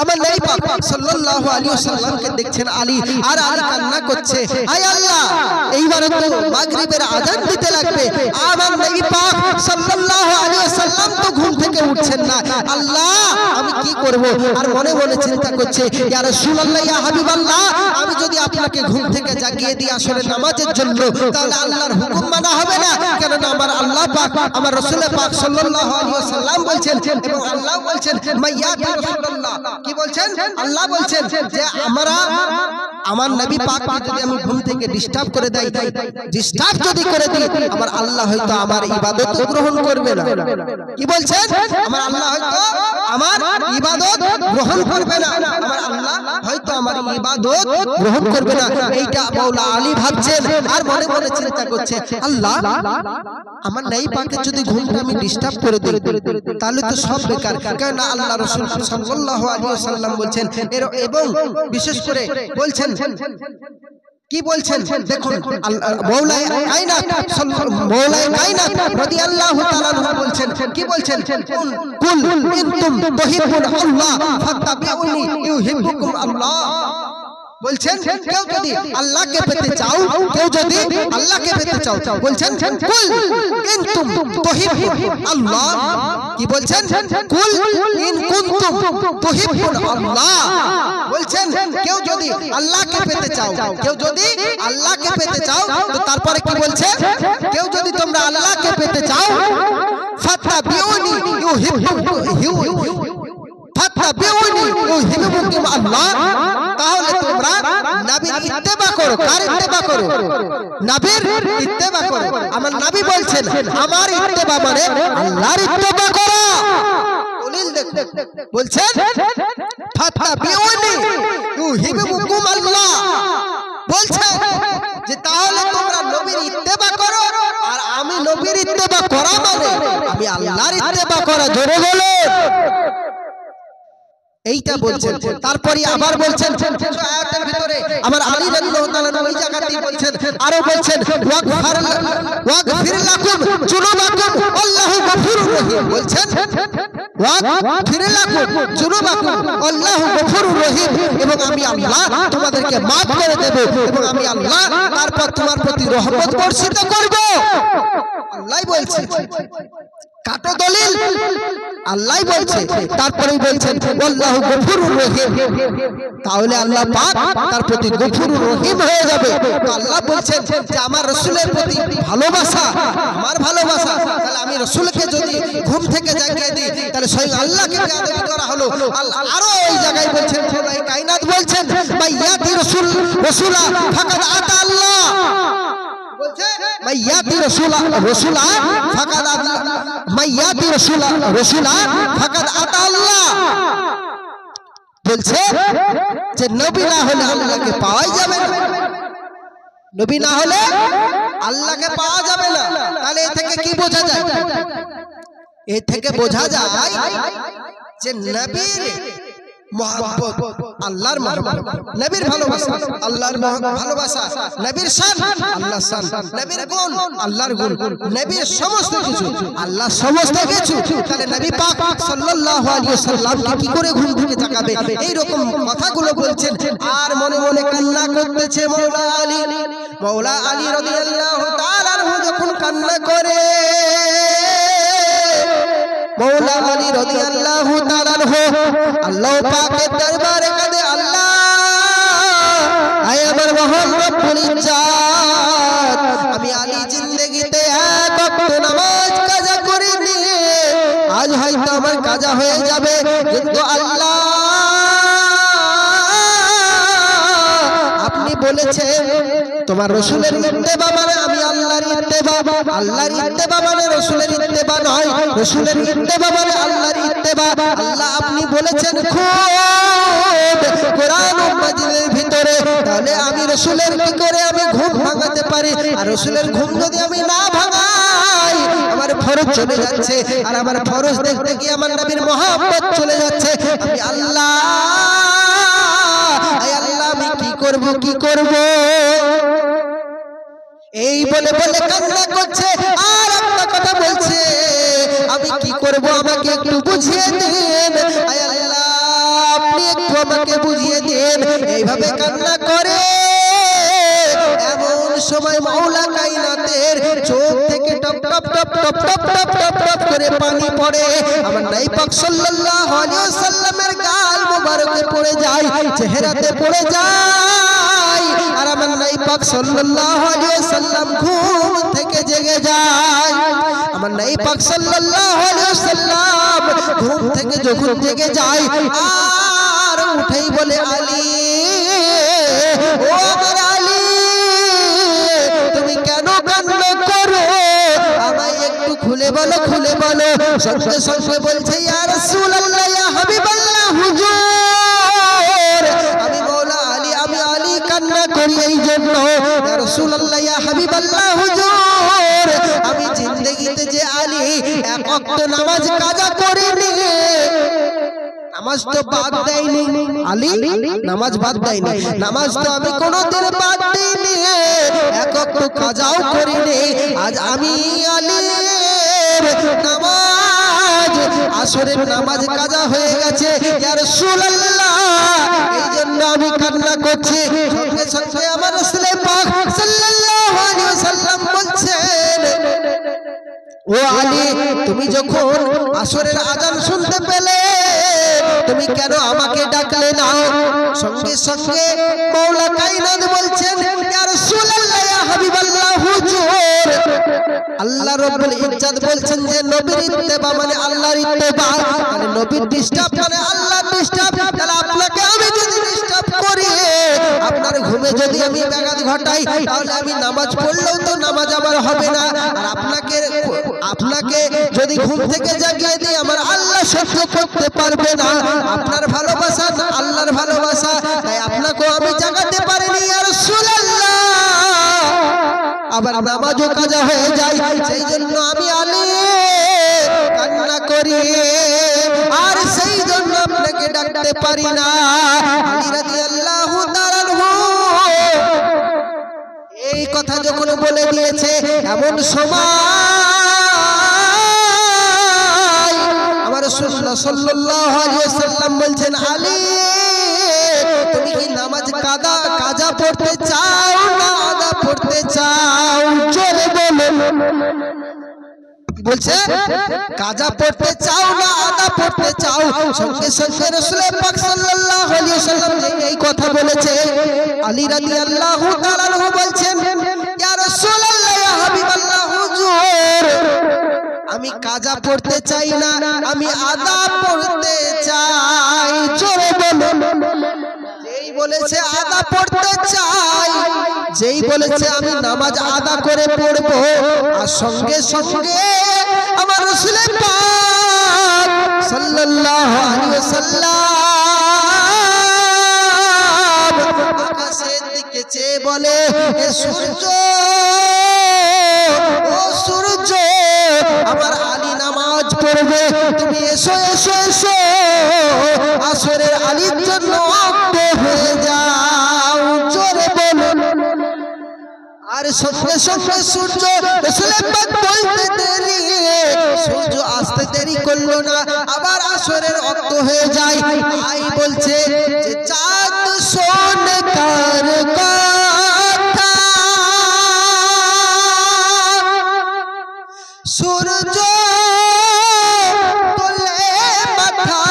আমার নবী পাক সাল্লাল্লাহু আলাইহি ওয়াসাল্লামকে দেখছেন আলী, আর আলী কান্না করছে, আয় আল্লাহ, এইবারে তো মাগরিবের আযান দিতে লাগবে, আমার নবী পাক সাল্লাল্লাহু আলাইহি ওয়াসাল্লাম তো ঘুম থেকে উঠছেন না, আল্লাহ আমি কি করব? আর মনে মনে চিন্তা করছে, ইয়া রাসূলুল্লাহ, ইয়া হাবিবাল্লাহ, আমি যদি আপনাকে ঘুম থেকে জাগিয়ে দিই আসলে নামাজের জন্য, তাহলে আল্লাহর হুকুম মানা হবে না। কেন না আমার আল্লাহ পাক, আমার রাসূল পাক সাল্লাল্লাহু আলাইহি ওয়াসাল্লাম বলছেন, এবং আল্লাহ বলছেন, মাইয়াতি রাসূলুল্লাহ, কি বলছেন? আল্লাহ বলছেন যে আমার নবী পাককে যদি আমি ঘুম থেকে ডিস্টার্ব করে দেই, ডিস্টার্ব যদি করে দিই, আমার আল্লাহ হয়তো আমার ইবাদত গ্রহণ করবে না। কি বলছেন? আমার আল্লাহ হয়তো আমার ইবাদত গ্রহণ করবে না, আমার আল্লাহ হয়তো আমার ইবাদত গ্রহণ করবে না। এইটা মাওলা আলী ভাবছেন, আর মনে মনে চিন্তা করছে, আল্লাহ আমার নবী পাকের যদি ঘুমটা আমি ডিস্টার্ব করে দিই তাহলে তো সব বেকার। কারণ আল্লাহ রাসূল সাল্লাল্লাহু আলাইহি ওয়াসাল্লাম বলছেন, এবং বিশেষ করে বলছেন কি বলছেন দেখুন, মৌলায়ে কায়নাত মৌলায়ে কায়নাত রাদিয়াল্লাহু তাআলা আনহু বলছেন, কি বলছেন, কুল ইনতুম তুহিব্বুন আল্লাহ ফাত্তাবিউনি ইউহিব্বুকুম আল্লাহ। বলছেন কেউ যদি আল্লাহকে পেতে চাও, কেউ যদি আল্লাহকে পেতে চাও, বলছেন কুল ইনতুম তুহিব্বুন আল্লাহ। কি বলছেন, কুল ইন কুনতুম তুহিব্বুন আল্লাহ। বলছেন কেউ যদি আল্লাহকে পেতে চাও, কেউ যদি আল্লাহকে পেতে চাও, তো তারপরে কি বলছে, কেউ যদি তোমরা আল্লাহকে পেতে চাও, ফাত্তাবিউনি ইউহিব্বুকুম আল্লাহ, তাহলে তোমরা নবীর ইত্তেবা করো। কার ইত্তেবা করো? নবীর ইত্তেবা করো। আমার নবী বলছেন আমার ইত্তেবা মানে আল্লাহর ইত্তেবা করো। দলিল দেখো, বলছেন ফাত্তাবিউনি ইউহিব্বুকুম আল্লাহ। বলছেন যে তাহলে তোমরা নবীর ইত্তেবা করো, আর আমি নবীর ইত্তেবা করা মানে আমি আল্লাহর ইত্তেবা করা। জোরে বলো, এইটা বলছেন। তারপরে আবার বলছেন আয়াতের ভিতরে আমার আলী রাদিয়াল্লাহু তাআলা ওই জায়গাতে বলছেন, আরো বলছেন ওয়াগফির লাকুম যুনুবাকুম আল্লাহু গফুরুর রহিম। বলছেন ওয়াগফির লাকুম যুনুবাকুম আল্লাহু গফুরুর রহিম, এবং আমি আল্লাহ তোমাদেরকে maaf করে দেব, এবং আমি আল্লাহ তারপর তোমার প্রতি রহমত বর্ষিত করব। আল্লাহই বলছে, কাটো দলিল, আল্লাহই বলছে। তারপরেই বলছেন আল্লাহু গফুরুর রহিম, তাহলে আল্লাহ পাক তার প্রতি গফুরুর রহিম হয়ে যাবে। তো আল্লাহ বলছেন যে আমার রাসূলের প্রতি ভালোবাসা, আমার ভালোবাসা, তাহলে আমি রাসূলকে যদি ঘুম থেকে জাগিয়ে দিই, তাহলে স্বয়ং আল্লাহকে বেয়াদবি করা হলো। আরো এই জায়গায় বলছেন মৌলায়ে কায়নাত বলছেন মাইয়াতি রাসূলা ফাকাদ আতা আল্লাহ। বলছে মাইয়াতি রাসূলা ফাকাদ আল্লাহ, মাইয়াতি রাসূলা ফাকাদ আতা আল্লাহ। বলছে যে নবী না হলে আল্লাহকে পাওয়াই যাবে না, নবী না হলে আল্লাহকে পাওয়া যাবে না। তাহলে এ থেকে কি বোঝা যায়? এ থেকে বোঝা যায় যে নবীর মহব্বত, আল্লাহর মহব্বত, নবীর ভালোবাসা, আল্লাহর ভালোবাসা, নবীর শান, আল্লাহর শান, নবীর গুণ, আল্লাহর গুণ, নবীর সমস্ত কিছু, আল্লাহ সমস্ত কিছু। তাহলে নবী পাক সাল্লাল্লাহু আলাইহি ওয়াসাল্লাম কি করে ঘুম থেকে জাগাবে? এই রকম কথাগুলো বলছেন, আর মনে মনে কান্না করতেছে মাওলা আলী রাদিয়াল্লাহু তাআলা আনহু। যখন কান্না করে মৌলা আলী রাদিয়াল্লাহু তাআলা আনহু আল্লাহ পাকের দরবারে কাঁদে, আল্লাহ আয় আমার মহান রব্বুল ইজ্জত, আমি আলী জিন্দেগিতে এক ওয়াক্ত নামাজ কাজা করিনি, আজ হয়তো আমার কাজা হয়ে যাবে, কিন্তু আল্লাহ আপনি বলেছেন তোমার রাসূলের ইত্তেবা মানে আমি আল্লাহর ইত্তেবা, আল্লাহর ইত্তেবা মানে রাসূলের ইত্তেবা নয়, রাসূলের ইত্তেবা মানে আল্লাহর ইত্তেবা। আল্লাহ আপনি বলেছেন খুব কোরআন মাজিদের ভিতরে, তাহলে আমি রাসূলের কি করে আমি ঘুম ভাঙাতে পারি? আর রাসূলের ঘুম যদি আমি না ভাঙাই, আমার ফরজ চলে যাচ্ছে, আর আমার ফরজ দেখতে গিয়ে আমার নবীর মহব্বত চলে যাচ্ছে। আমি আল্লাহ আমি কি করব, কি করব? এই বলে বলে কান্না করছে, আর একটা কথা বলছে আমি কি করব, আমাকে একটু বুঝিয়ে দিন, আয় আল্লাহ আপনি একটু আমাকে বুঝিয়ে দিন। এইভাবে কান্না করে এমন সময় মাওলা কায়নাতের চোখ থেকে top top top top top top top top করে পানি পড়ে, আমার নবী পাক সাল্লাল্লাহু আলাইহি ওয়াসাল্লামের গাল মোবারকে পড়ে যায়, চেহারাতে পড়ে যায়, আর আমার নবী পাক সাল্লাল্লাহু আলাইহি ওয়াসাল্লাম ঘুম থেকে জেগে যায়। আমার নবী পাক সাল্লাল্লাহু আলাইহি ওয়াসাল্লাম ঘুম থেকে যখন জেগে যায়, আর উঠেই বলে আলী, ও আমার আলী তুমি কেন কান্না করো, আমায় একটু খুলে বলো, খুলে বলো। সঙ্গে সঙ্গে বলছে ইয়া রাসূলুল্লাহ, ইয়া হাবিবাল্লাহ, হুজুর আমি মাওলা আলী, আমি আলী কান্না করি এই জন্য, ইয়া রাসূলুল্লাহ, ইয়া হাবিবাল্লাহ, হুজুর আমি জিন্দেগিতে যে আলী এক ওয়াক্ত নামাজ কাজা করিনি, নামাজ তো বাদ দেয়নি, আলী নামাজ বাদ দেয়নি, নামাজ তো আমি কোনোদিন বাদ দিইনি, এক ওয়াক্ত কাজাও করিনি। আজ আমি আলী নামাজ আসরের নামাজ কাজা হয়ে গেছে, ইয়া রাসূলুল্লাহ, এই জন্য আমি কান্না করছি। সঙ্গে সঙ্গে আমার রাসূল পাক সাল্লাল্লাহু আলাইহি ওয়াসাল্লাম বলছেন, ও আলী, তুমি যখন আসরের আজান শুনতে পেলে তুমি কেন আমাকে ডাকলে না? সঙ্গে সঙ্গে মাওলা কায়নাত বলছেন, ইয়া রাসূলুল্লাহ, ইয়া হাবিবাল্লাহ, হুজুর, আল্লাহ রাব্বুল ইজ্জত বলছেন যে নবীর ইত্তেবা মানে আল্লাহর ইত্তেবা, মানে নবীর ডিস্টার্ব মানে আল্লাহর ডিস্টার্ব। তাহলে আপনাকে আমি যদি ডিস্টার্ব করি, আপনার ঘুমে যদি আমি ব্যাঘাত ঘটাই, তাহলে আমি নামাজ পড়লেও তো নামাজ আমার হবে না। আর আপনাকে যদি ঘুম থেকে জাগিয়ে দিই, আমার আল্লাহ সহ্য করতে পারবে না। আপনার ভালোবাসা না আল্লাহর ভালোবাসা, তাই আপনাকেও আমি জাগাতে পারিনি, ইয়া রাসূলুল্লাহ। আবার নামাজও কাজা হয়ে যায়, সেই জন্য আমি আলী কান্না করি, আর সেই জন্য আপনাকে ডাকতে পারি না। আলী রাদিয়াল্লাহু তাআলা এই কথা যখন বলে দিয়েছে, এমন সময় আমার রাসূলুল্লাহ সাল্লাল্লাহু আলাইহি ওয়াসাল্লাম বলছেন, আলী, তুমি কি নামাজ কাজা পড়তে চাও না আদা পড়তে চাও? জোরে বলো। বলছে কাজা পড়তে চাও না আদা পড়তে চাও? সঙ্গে সঙ্গে রাসূল পাক সাল্লাল্লাহু আলাইহি ওয়াসাল্লাম এই কথা বলেছে, আলী রাদিয়াল্লাহু তাআলা আনহু বলছেন, ইয়া রাসূলুল্লাহ, ইয়া হাবিবাল্লাহ, হুজুর, আমি কাজা পড়তে চাই না, আমি আদা পড়তে চাই। জোরে বলো। যেই বলেছে আদা পড়তে চাই, যেই বলেছে আমি নামাজ আদা করে পড়বো, আর সঙ্গে সঙ্গে আমার রাসূল পাক সাল্লাল্লাহু আলাইহি ওয়াসাল্লাম আকাশের দিকে চেয়ে বলে, এ সূর্য, ও সূর্য, আমার আলী নামাজ পড়বে, তুমি এসো এসো এসো, আসরের আলীর জন্য ওয়াক্ত হয়ে যাও। জোরে বলো। আর সঙ্গে সঙ্গে সূর্য রাসূল পাক বলতে দেরি, সূর্য আসতে দেরি করলো না, আবার আসরের ওয়াক্ত হয়ে যায়। তাই বলছে যে চাঁদ শোন কার কথা, সূর্য তোলে মাথা।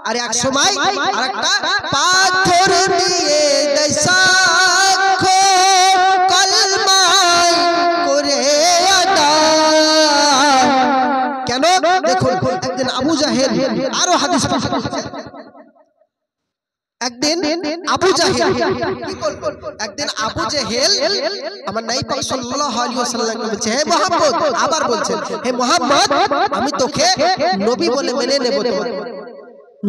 আর এক সময় আরেকটা, পাথর দিয়ে দেয় সাক্ষ্য, কলমায় করে আদা। কেন? দেখুন, একদিন আবু জাহেল, আরো হাদিস পাশে একদিন আবু জাহেল কি বলবো, একদিন আবু জাহেল আমার নবী পাক সাল্লাল্লাহু আলাইহি ওয়াসাল্লামকে বলছে, হে মুহাম্মদ, আবার বলছেন, হে মুহাম্মদ, আমি তোকে নবী বলে মেনে নেব,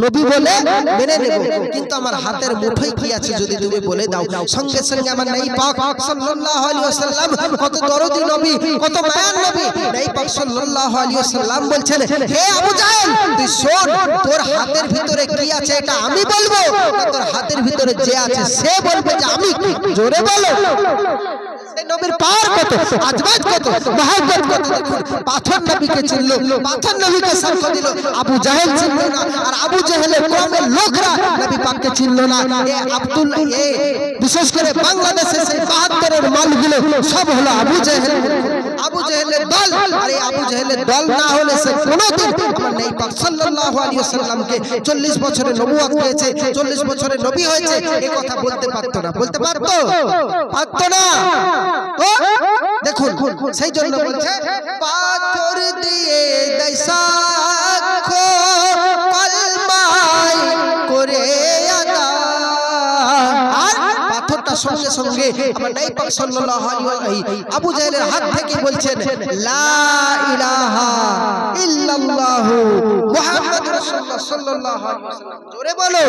নবী বলে মেনে নেব, কিন্তু আমার হাতের মুঠোয় কি আছে যদি তুমি বলে দাও। সঙ্গে সঙ্গে আমার নবী পাক সাল্লাল্লাহু আলাইহি ওয়াসাল্লাম, কত দরদি নবী, কত মায়ার নবী, নবী পাক সাল্লাল্লাহু আলাইহি ওয়াসাল্লাম বলছেন, হে আবু জাহেল, তুই শোন, তোর হাতের ভিতরে কি আছে এটা আমি বলবো, না তোর হাতের ভিতরে যে আছে সে বলবে যে আমি কি? জোরে বলো। নবীর পাওয়ার কত, আজমাত কত, মহব্বত কত। দেখুন, পাথর নবীকে চিনলো, পাথর নবীকে সাক্ষ্য দিল, আবু জাহেল চিনলো না। আর আবু জাহেলের কওমের লোকরা নবী পাককে চিনলো না। বিশেষ করে বাংলাদেশে সেই ৭২-এর মালগুলো সব হলো আবু জাহেল, আবু জাহেলের দল। আর এই আবু জাহেলের দল না হলে সে কোনোদিন আমার নবী পাক সাল্লাল্লাহু আলাইহি ওয়াসাল্লামকে ৪০ বছরের নবুয়ত পেয়েছে, ৪০ বছরের নবী হয়েছে, এই কথা বলতে পারতো না। বলতে পারতো? পারতো না। দেখুন, সেই জন্য বলছে, পাথর দিয়ে দেয় সাক্ষ্য, কলমায় করে আদা। আর পাথরটা সঙ্গে সঙ্গে আমার নবী পাক সাল্লাল্লাহু আলাইহি আবু জাহেলের হাত থেকে বলছেন, লা ইলাহা ইল্লাল্লাহু মুহাম্মাদুর রাসূলুল্লাহ সাল্লাল্লাহু আলাইহি ওয়াসাল্লাম। জোরে বলো।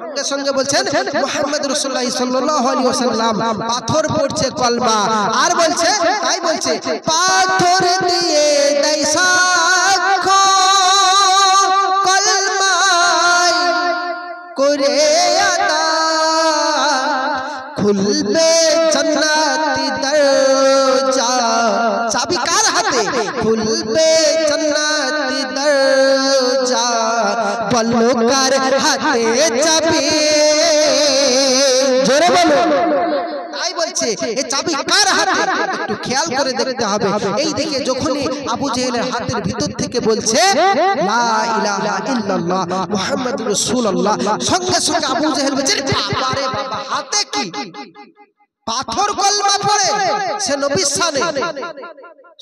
সঙ্গে সঙ্গে বলছেন মুহাম্মাদুর রাসূলুল্লাহ সাল্লাল্লাহু আলাইহি ওয়াসাল্লাম, পাথর পড়ছে কলমা। আর বলছে, তাই বলছে, পাথর দিয়ে দেয় সাক্ষ্য, করে আদা খুলবে জান্নাতি দরজা চাবি কার হাতে খুলবে জান্নাতি দরজা বলো কার হাতে চাবি জোরে বলো তাই বলছে এই চাবি কার হাতে একটু খেয়াল করে দেখতে হবে এই দিকে যখনই আবু জেহেলের হাতের ভিতর থেকে বলছে লা ইলাহা ইল্লাল্লাহ মুহাম্মাদুর রাসূলুল্লাহ সঙ্গে সঙ্গে আবু জেহেল বলছে বাবা রে বাবা হাতে কি পাথর কলমা পড়ে সে নবীর শানে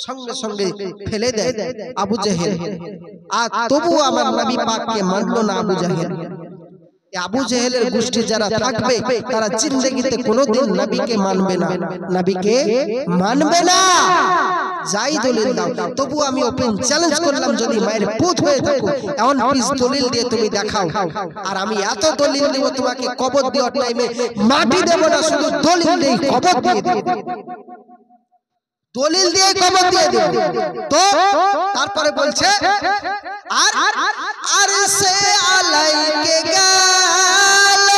সঙ্গে সঙ্গে ফেলে দেয় আবু জেহেল আর তবু আমার নবী পাককে মানলো না আবু জেহেল আবু জেহেলের গোষ্ঠী যারা থাকবে তারা জিন্দেগিতে কোনোদিন নবীকে মানবে না নবীকে মানবে না যাই দলিল দাও তবু আমি ওপেন চ্যালেঞ্জ করলাম যদি মায়ের পুত হয়ে থাকো এমন পিস দলিল দিয়ে তুমি দেখাও আর আমি এত দলিল দেব তোমাকে কবর দেওয়ার টাইমে মাটি দেব না শুধু দলিল দিয়ে কবর দিয়ে দেব দলিল দিয়ে কবর দিয়ে দেব তো তারপরে বলছে আর আরশে আলাইকে গেল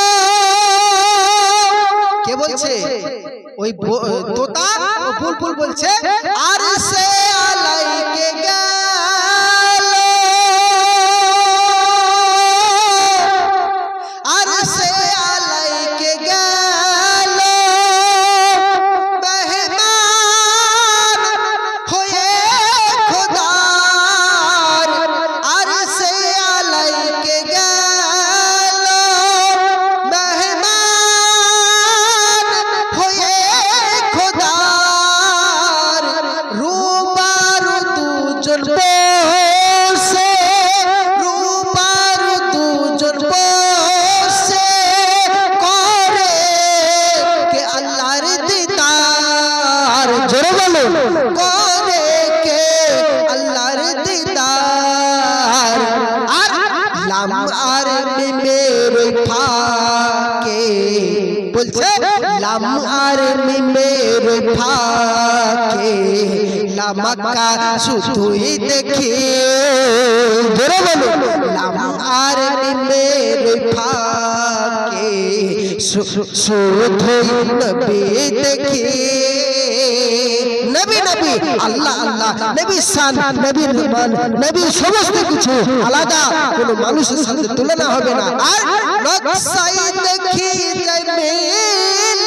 কে বলছে ওই তোতা ও বুলবুল বলছে আরশে আলাইকে গেল আরশে আলাইকে গেল মেহমান হয়ে খোদার আরশে আলাইকে গেল মেহমান হয়ে খোদার রূপার দুজন বসে রূপার দুজন বসে করে কে আল্লাহর দিদার জোরে বলো করে কে আল্লাহর দিদার আর লাম আর মিমের ফাকে বলছে লাম আর মিমের ফাকে লামাকা শুধুই দেখি জোরে বলো লাম আর মিমের ফাকে শুধুই নবী দেখি নবী নবী আল্লাহ আল্লাহ নবী শান নবীর মান নবীর সমস্ত কিছু আলাদা কোনো মানুষের সাথে তুলনা হবে না আর নকশাই দেখি জমিল